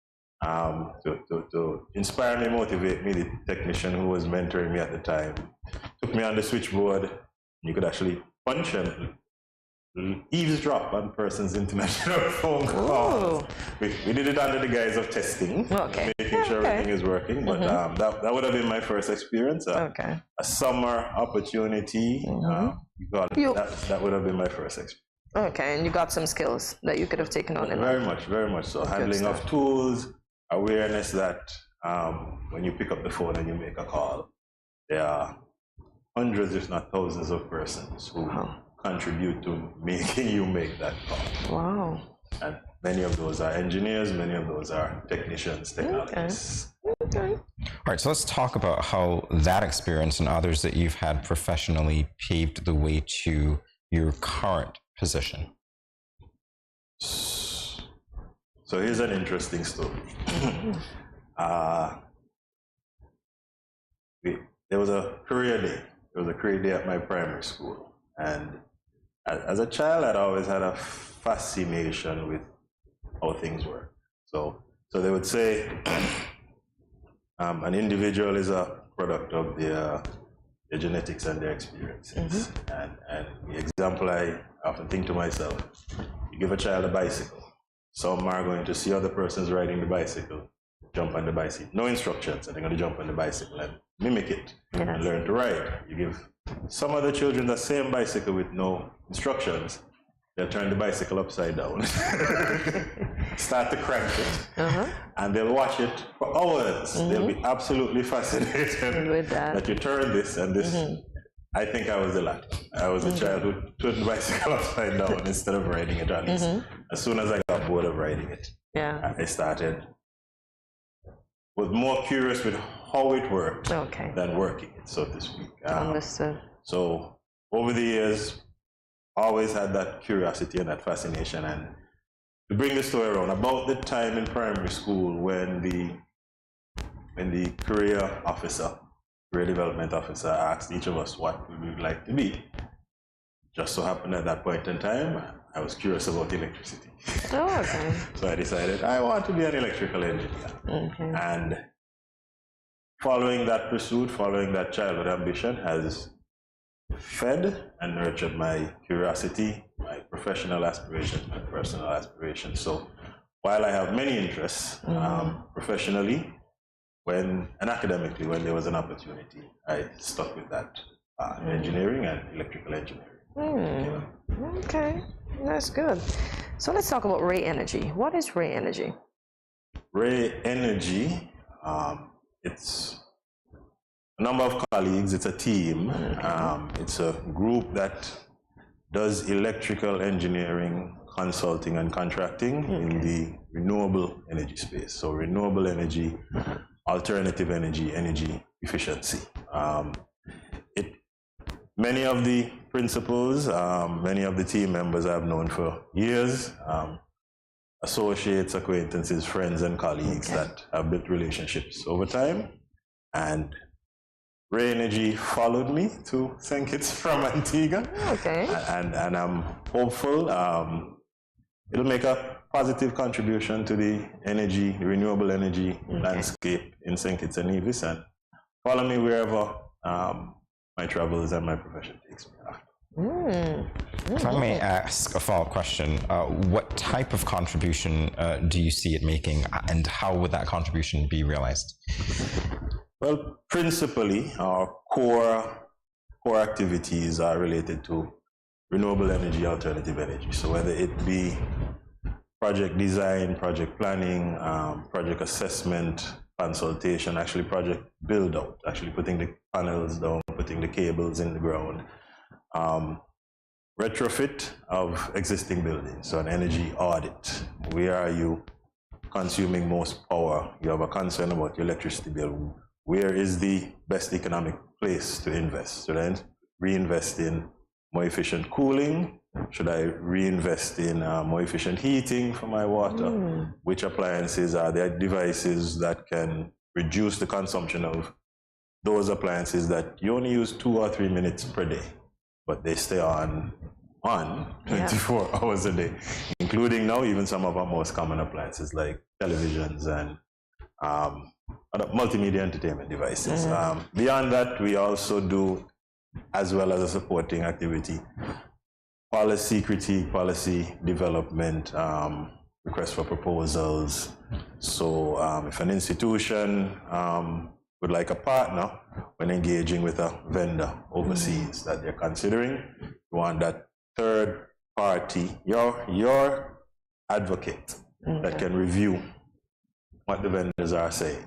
To inspire me, motivate me, the technician who was mentoring me at the time took me on the switchboard. You could actually punch and eavesdrop on person's international phone calls. We did it under the guise of testing, making sure everything is working. But that would have been my first experience. A summer opportunity. That would have been my first experience. Okay, and you got some skills that you could have taken on. Very much so. Handling of tools, awareness that when you pick up the phone and you make a call, there are hundreds, if not thousands, of persons who contribute to making you make that call. Wow. And many of those are engineers, many of those are technicians, technologists. All right, so let's talk about how that experience and others that you've had professionally paved the way to your current position. So here's an interesting story. There was a career day. There was a career day at my primary school. And as a child, I'd always had a fascination with how things work. So they would say an individual is a product of their genetics and their experiences. And the example I often think to myself, you give a child a bicycle. Some are going to see other persons riding the bicycle, jump on the bicycle, no instructions, and they're going to jump on the bicycle and mimic it and learn to ride. You give some other children the same bicycle with no instructions, they'll turn the bicycle upside down, start to crank it, and they'll watch it for hours. They'll be absolutely fascinated with that you turn this and this. I think I was the latter. I was a child who turned the bicycle upside down instead of riding it on. As soon as I got bored of riding it, I started, was more curious with how it worked than working it, so to speak. Understood. So over the years, always had that curiosity and that fascination. And to bring the story around, about the time in primary school when the career development officer asked each of us what we would like to be, just so happened at that point in time, I was curious about electricity. So I decided I want to be an electrical engineer. And following that pursuit, following that childhood ambition has fed and nurtured my curiosity, my professional aspirations, my personal aspirations. So while I have many interests professionally and academically, when there was an opportunity, I stuck with that engineering and electrical engineering. Okay, that's good. So let's talk about Ray Energy. What is Ray Energy? Ray Energy, it's a number of colleagues, it's a team, it's a group that does electrical engineering, consulting and contracting in the renewable energy space. So renewable energy, alternative energy, energy efficiency. Many of the principals, many of the team members I've known for years, associates, acquaintances, friends and colleagues that have built relationships over time. And Ray Energy followed me to St. Kitts from Antigua. And I'm hopeful it'll make a positive contribution to the renewable energy landscape in St. Kitts and Nevis, and follow me wherever my travels and my profession takes me. If I may ask a follow-up question, what type of contribution do you see it making, and how would that contribution be realized? Well, principally, our core activities are related to renewable energy, alternative energy. So whether it be project design, project planning, project assessment, consultation, actually project build out, actually putting the panels down, putting the cables in the ground, retrofit of existing buildings, so an energy audit. Where are you consuming most power? You have a concern about your electricity bill. Where is the best economic place to invest? Should I reinvest in more efficient cooling? Should I reinvest in more efficient heating for my water? Which appliances are there? Devices that can reduce the consumption of those appliances that you only use 2 or 3 minutes per day, but they stay on 24 hours a day, including now even some of our most common appliances like televisions and other multimedia entertainment devices. Beyond that, we also do, as well as a supporting activity, policy critique, policy development, requests for proposals. So if an institution would like a partner when engaging with a vendor overseas that they're considering, you want that third party, your advocate that can review what the vendors are saying.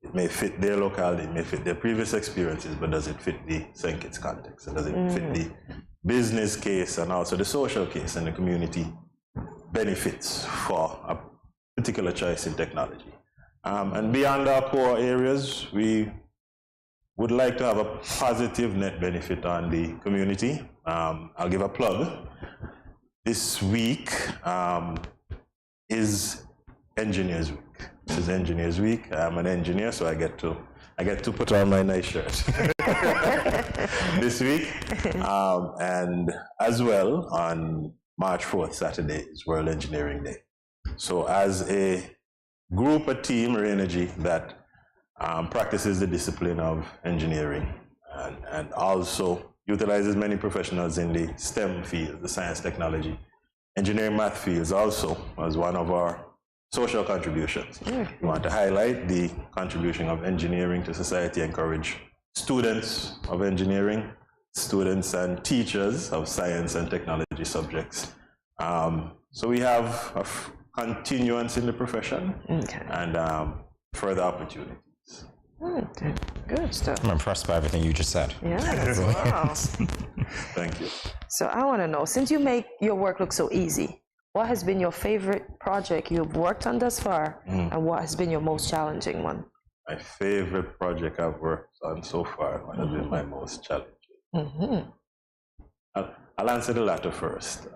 It may fit their locality, it may fit their previous experiences, but does it fit the St. Kitts context? And does it fit the business case and also the social case and the community benefits for a particular choice in technology? And beyond our core areas, we would like to have a positive net benefit on the community. I'll give a plug. This week is Engineers Week. This is Engineers Week. I'm an engineer, so I I get to put on my nice shirt this week. And as well, on March 4th, Saturday, is World Engineering Day. So as a group, a team, or energy that practices the discipline of engineering and also utilizes many professionals in the STEM field, the science, technology, engineering, math fields also as one of our social contributions. We want to highlight the contribution of engineering to society, encourage students of engineering, students and teachers of science and technology subjects. So we have a continuance in the profession and further opportunities. Okay. Good stuff. I'm impressed by everything you just said. Yeah, wow. Thank you. So I want to know, since you make your work look so easy, what has been your favorite project you've worked on thus far, and what has been your most challenging one? My favorite project I've worked on so far, what has been my most challenging? I'll answer the latter first.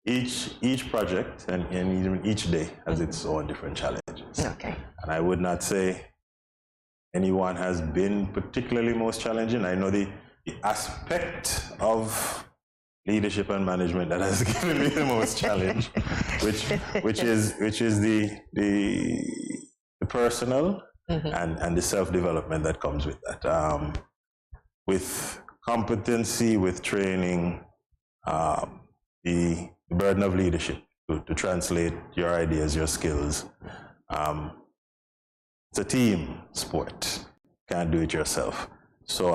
Each project and even each day has its own different challenges. Okay. And I would not say anyone has been particularly most challenging. I know the aspect of leadership and management that has given me the most challenge, which is the personal and the self-development that comes with that. With competency, with training, the burden of leadership to translate your ideas, your skills. It's a team sport. Can't do it yourself. So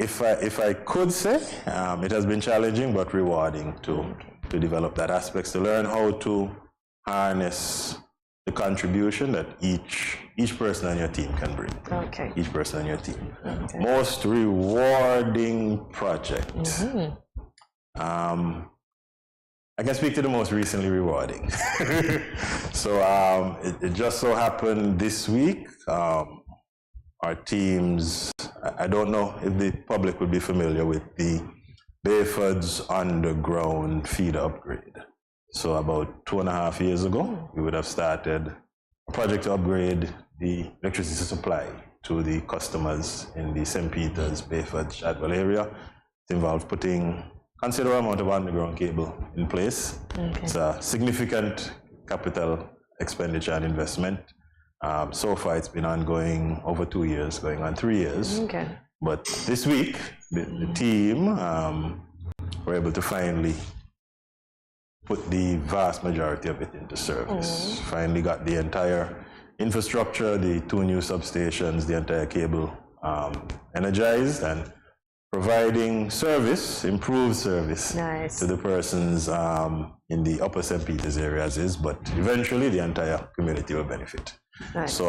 if I could say, it has been challenging but rewarding to develop that aspects, to learn how to harness the contribution that each person on your team can bring. Okay. Each person on your team. Okay. Most rewarding project. I can speak to the most recently rewarding. So it just so happened this week, our teams, I don't know if the public would be familiar with the Bayford's underground feeder upgrade. So about 2.5 years ago, we would have started a project to upgrade the electricity supply to the customers in the St. Peter's, Bayford, Shadwell area. It involved putting considerable amount of underground cable in place. Okay. It's a significant capital expenditure and investment. So far, it's been ongoing over 2 years, going on 3 years. Okay. But this week, the team were able to finally put the vast majority of it into service. Finally got the entire infrastructure, the 2 new substations, the entire cable energized and providing service, improved service to the persons in the upper St. Peter's areas but eventually the entire community will benefit. Nice. So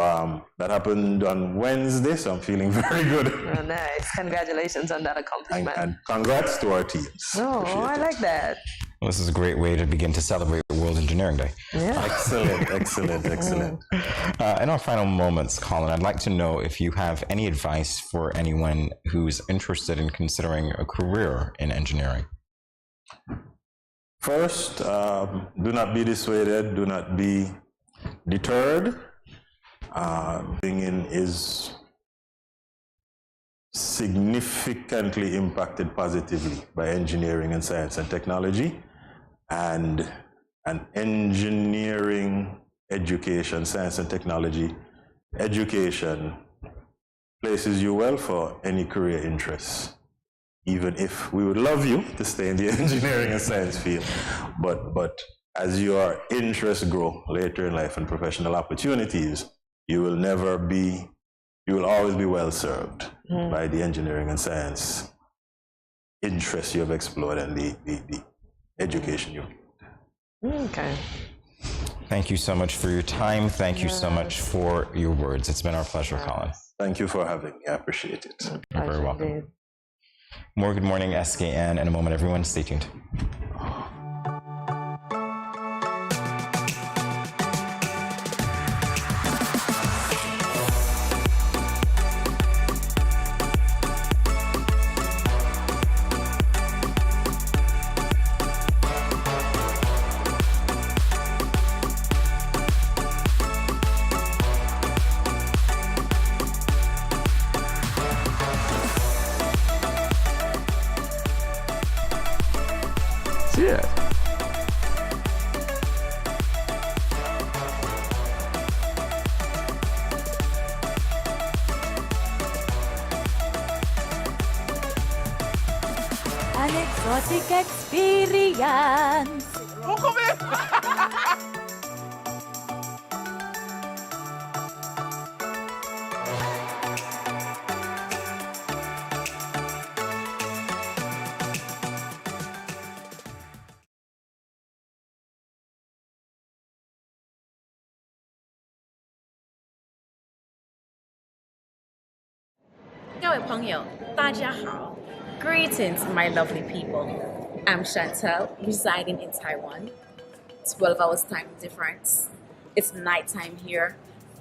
that happened on Wednesday, so I'm feeling very good. Oh, nice. Congratulations on that accomplishment. And congrats to our teams. Oh, I like that. Well, this is a great way to begin to celebrate World Engineering Day. Yeah. Excellent, excellent, excellent. In our final moments, Colin, I'd like to know if you have any advice for anyone who's interested in considering a career in engineering. First, do not be dissuaded, do not be deterred. Being in is significantly impacted positively by engineering and science and technology, and an engineering education, science and technology education places you well for any career interests. Even if we would love you to stay in the engineering and science field, but as your interests grow later in life and professional opportunities, you will always be well served by the engineering and science interests you have explored and the education you've gained. Okay. Thank you so much for your time. Thank you so much for your words. It's been our pleasure, Colin. Thank you for having me. I appreciate it. You're very welcome. More Good Morning SKN in a moment, everyone. Stay tuned. an exotic experience. Greetings, my lovely people. I'm Chantel, residing in Taiwan. 12 hours time difference. It's nighttime here,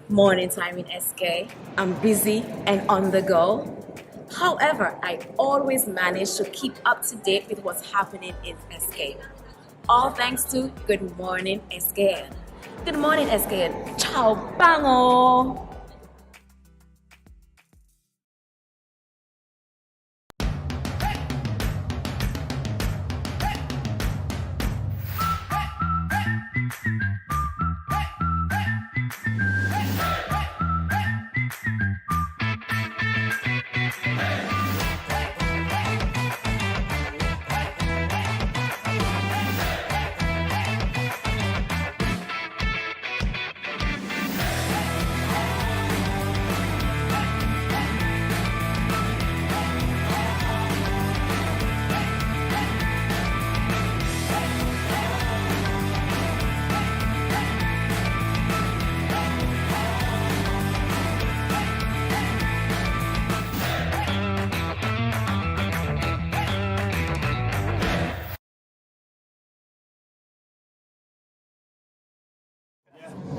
morning time in SK. I'm busy and on the go. However, I always manage to keep up to date with what's happening in SK. All thanks to Good Morning SKN. Good morning SKN. Ciao, bango!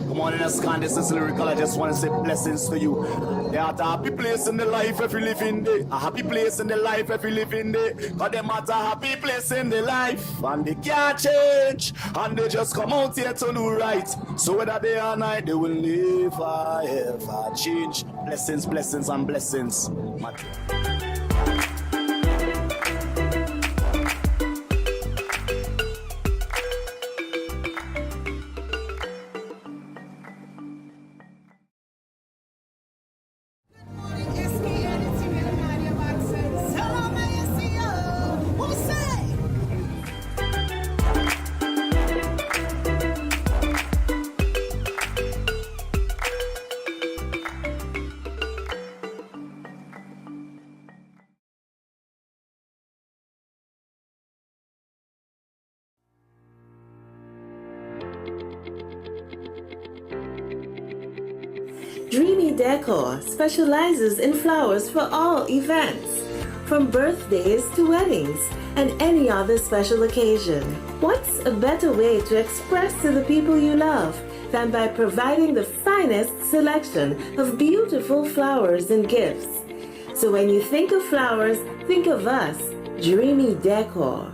Good morning, SKN. This is Lyrical. I just want to say blessings to you. There are a happy place in the life if you live in there. A happy place in the life if you live in there. Cause them at a happy place in the life. And they can't change. And they just come out here to do right. So whether day or night, they will never ever change. Blessings, blessings, and blessings. Dreamy Decor specializes in flowers for all events, from birthdays to weddings and any other special occasion. What's a better way to express to the people you love than by providing the finest selection of beautiful flowers and gifts? So when you think of flowers, think of us, Dreamy Decor.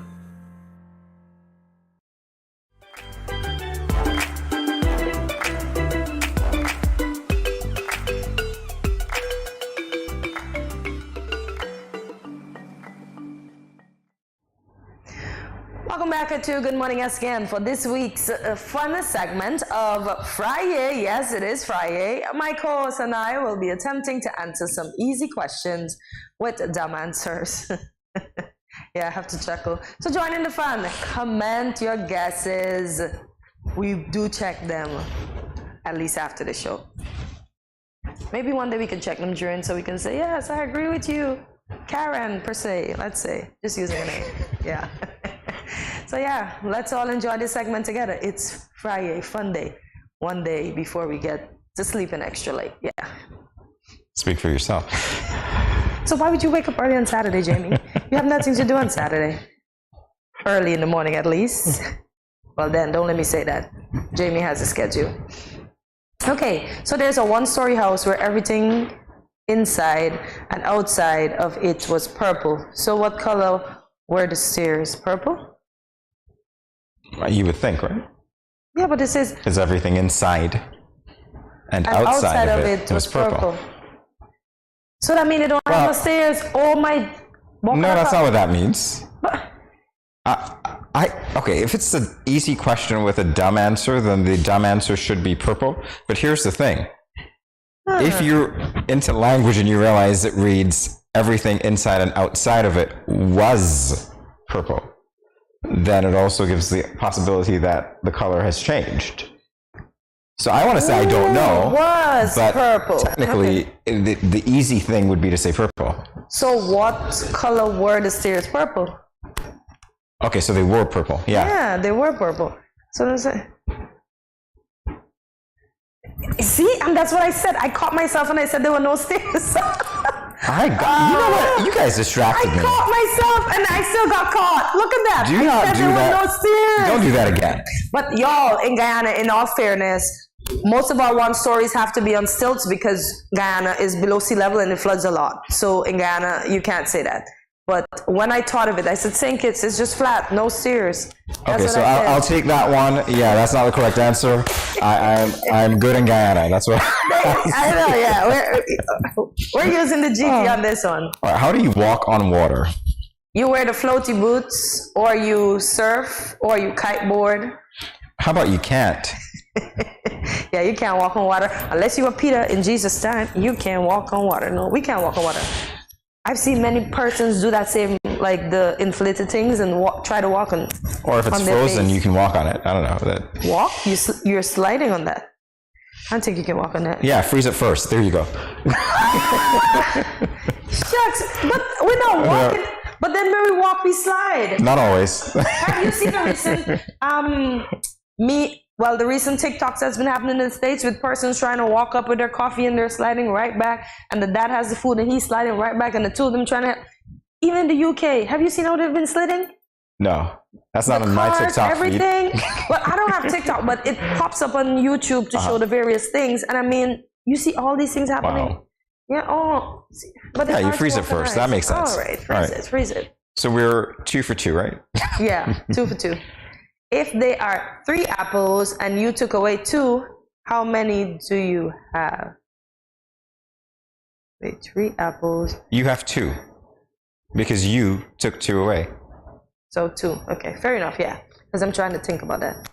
Welcome back to Good Morning SKN for this week's fun segment of Friday. Yes, it is Friday. My co-host and I will be attempting to answer some easy questions with dumb answers. Yeah, I have to chuckle. So join in the fun. Comment your guesses. We do check them, at least after the show. Maybe one day we can check them during so we can say, yes, I agree with you. Karen, per se, let's say. Just using a name. Yeah. So yeah, let's all enjoy this segment together. It's Friday, fun day. One day before we get to sleep in extra late. Yeah. Speak for yourself. So why would you wake up early on Saturday, Jamie? You have nothing to do on Saturday. Early in the morning, at least. Well then, don't let me say that. Jamie has a schedule. Okay, so there's a one-story house where everything inside and outside of it was purple. So what color were the stairs? Purple? You would think, right? Yeah, but this is... Is everything inside and outside of it was purple. So that means they don't have no stairs. Oh my... No, that's not what that means. Okay, if it's an easy question with a dumb answer, then the dumb answer should be purple. But here's the thing. If you're into language and you realize it reads everything inside and outside of it was purple, then it also gives the possibility that the color has changed. So I want to say I don't know, was but purple. technically the easy thing would be to say purple. So what color were the stairs? Purple. Okay, so they were purple. Yeah. Yeah, they were purple. So that's it. See, and that's what I said. I caught myself and I said there were no stairs. I got, you know what? You guys distracted me. I caught myself and I still got caught. Look at that. Do not do that. No stairs. Don't do that again. But y'all, in Guyana, in all fairness, most of our one-stories have to be on stilts because Guyana is below sea level and it floods a lot. So in Guyana, you can't say that. But when I thought of it, I said, St. Kitts is just flat, no stairs. That's Okay, so I'll take that one. Yeah, that's not the correct answer. I'm good in Guyana. That's what. I know, yeah. We're using the GT on this one. All right, how do you walk on water? You wear the floaty boots, or you surf, or you kiteboard. How about you can't? Yeah, you can't walk on water. Unless you are Peter in Jesus' time, you can't walk on water. No, we can't walk on water. I've seen many persons do that same, like the inflated things and try to walk on. Or if it's frozen, you can walk on it. I don't know. That. Walk? You're sliding on that. I don't think you can walk on that. Yeah, freeze it first. There you go. Shucks, but we're not walking. But then when we walk, we slide. Not always. Have you seen the recent, the recent TikToks that's been happening in the States with persons trying to walk up with their coffee and they're sliding right back, and the dad has the food and he's sliding right back, and the two of them trying to, even in the UK, have you seen how they've been sliding? No, that's not on my TikTok everything. feed. Well, I don't have TikTok, but it pops up on YouTube to show the various things, and I mean, you see all these things happening. Wow. Yeah, but yeah, you freeze it first. That makes sense. All right, freeze it. So we're 2 for 2, right? Yeah, 2 for 2. If they are 3 apples and you took away 2, how many do you have? Wait, 3 apples. You have 2 because you took 2 away. So 2. Okay, fair enough. Yeah, because I'm trying to think about that.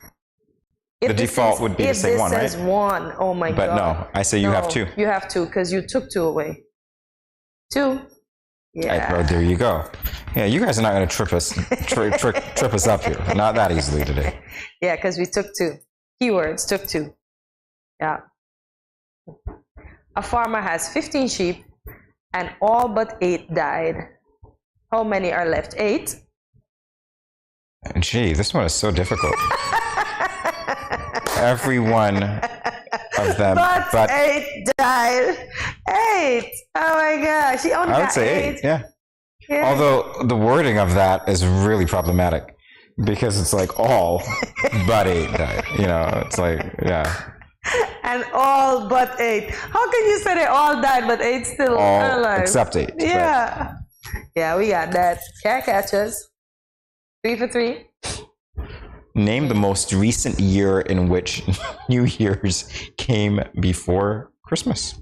The default would be to say 1, right? If this says 1, oh my God. But no, I say you have 2. You have 2 because you took 2 away. 2. Yeah. Right, there you go. Yeah, you guys are not going to trip us up here. Not that easily today. Yeah, because we took 2. Keywords, took 2. Yeah. A farmer has 15 sheep and all but 8 died. How many are left? 8? Gee, this one is so difficult. Every one of them. But 8 died. 8. Oh my gosh. She only I would got say 8. Yeah. Although the wording of that is really problematic because it's like all but 8 died. You know, it's like, yeah. And all but 8. How can you say they all died but 8 still all alive? Except 8. Yeah. Yeah, we got that. Can't catch us. 3 for 3. Name the most recent year in which New Year's came before Christmas.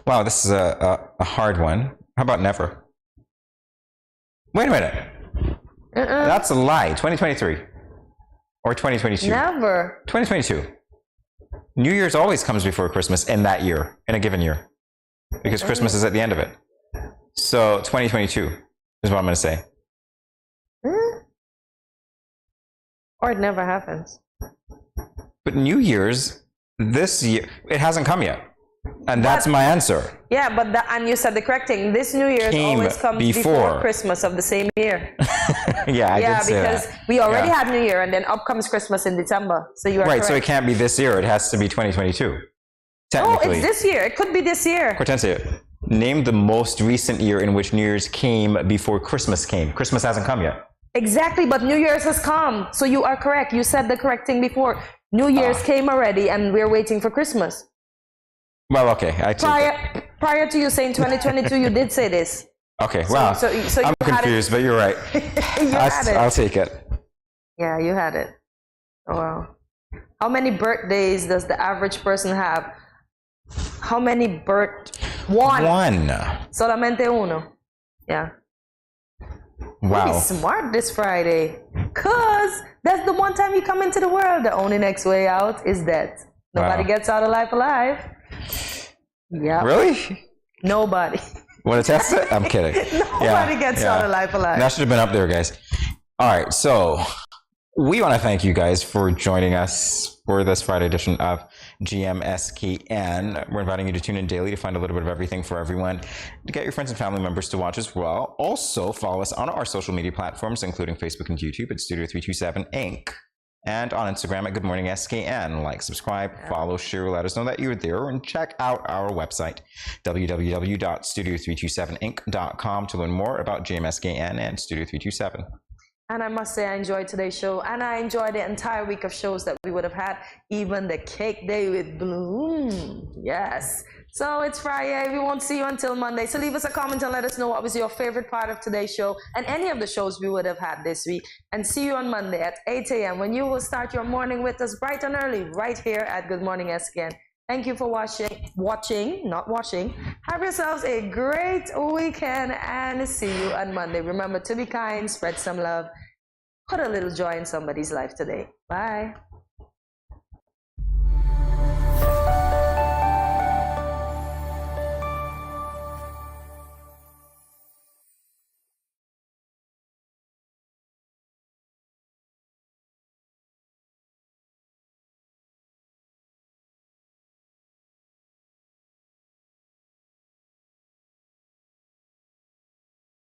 Wow, this is a hard one. How about never? Wait a minute. That's a lie. 2023. Or 2022. Never. 2022. New Year's always comes before Christmas in that year, in a given year. Because Christmas is at the end of it. So 2022 is what I'm going to say. Or it never happens. But New Year's, this year, it hasn't come yet. And that's my answer. Yeah, but and you said the correct thing. This New Year's always comes before Christmas of the same year. Yeah, I did say because that. we already had New Year, and then up comes Christmas in December. So you are right. correct. So it can't be this year. It has to be 2022. Technically. Oh, it's this year. It could be this year. Hortensia, name the most recent year in which New Year's came before Christmas came. Christmas hasn't come yet. Exactly, but New Year's has come. So you are correct. You said the correct thing before. New Year's came already, and we're waiting for Christmas. Well, okay. Prior to you saying 2022, you did say this. Okay, wow. So I'm confused, but you're right. I'll take it. Yeah, you had it. Oh, wow. How many birthdays does the average person have? How many One. Solamente uno. Yeah. Wow. Be smart this Friday. Because that's the one time you come into the world. The only next way out is death. Nobody gets out of life alive. Yeah. Really? Nobody. Want to test it? I'm kidding. Nobody gets out of life alive. That should have been up there, guys. All right, so we want to thank you guys for joining us for this Friday edition of GMSKN. We're inviting you to tune in daily to find a little bit of everything for everyone, to get your friends and family members to watch as well. Also, follow us on our social media platforms, including Facebook and YouTube at Studio 327 Inc. And on Instagram at Good Morning SKN. Like, subscribe, follow, share, let us know that you're there, and check out our website, www.studio327inc.com, to learn more about GMSKN and Studio 327. And I must say, I enjoyed today's show, and I enjoyed the entire week of shows that we would have had, even the Cake Day with Bloom. Yes. So it's Friday. We won't see you until Monday. So leave us a comment and let us know what was your favorite part of today's show and any of the shows we would have had this week. And see you on Monday at 8 a.m. when you will start your morning with us bright and early right here at Good Morning SKN. Thank you for not watching. Have yourselves a great weekend and see you on Monday. Remember to be kind, spread some love, put a little joy in somebody's life today. Bye.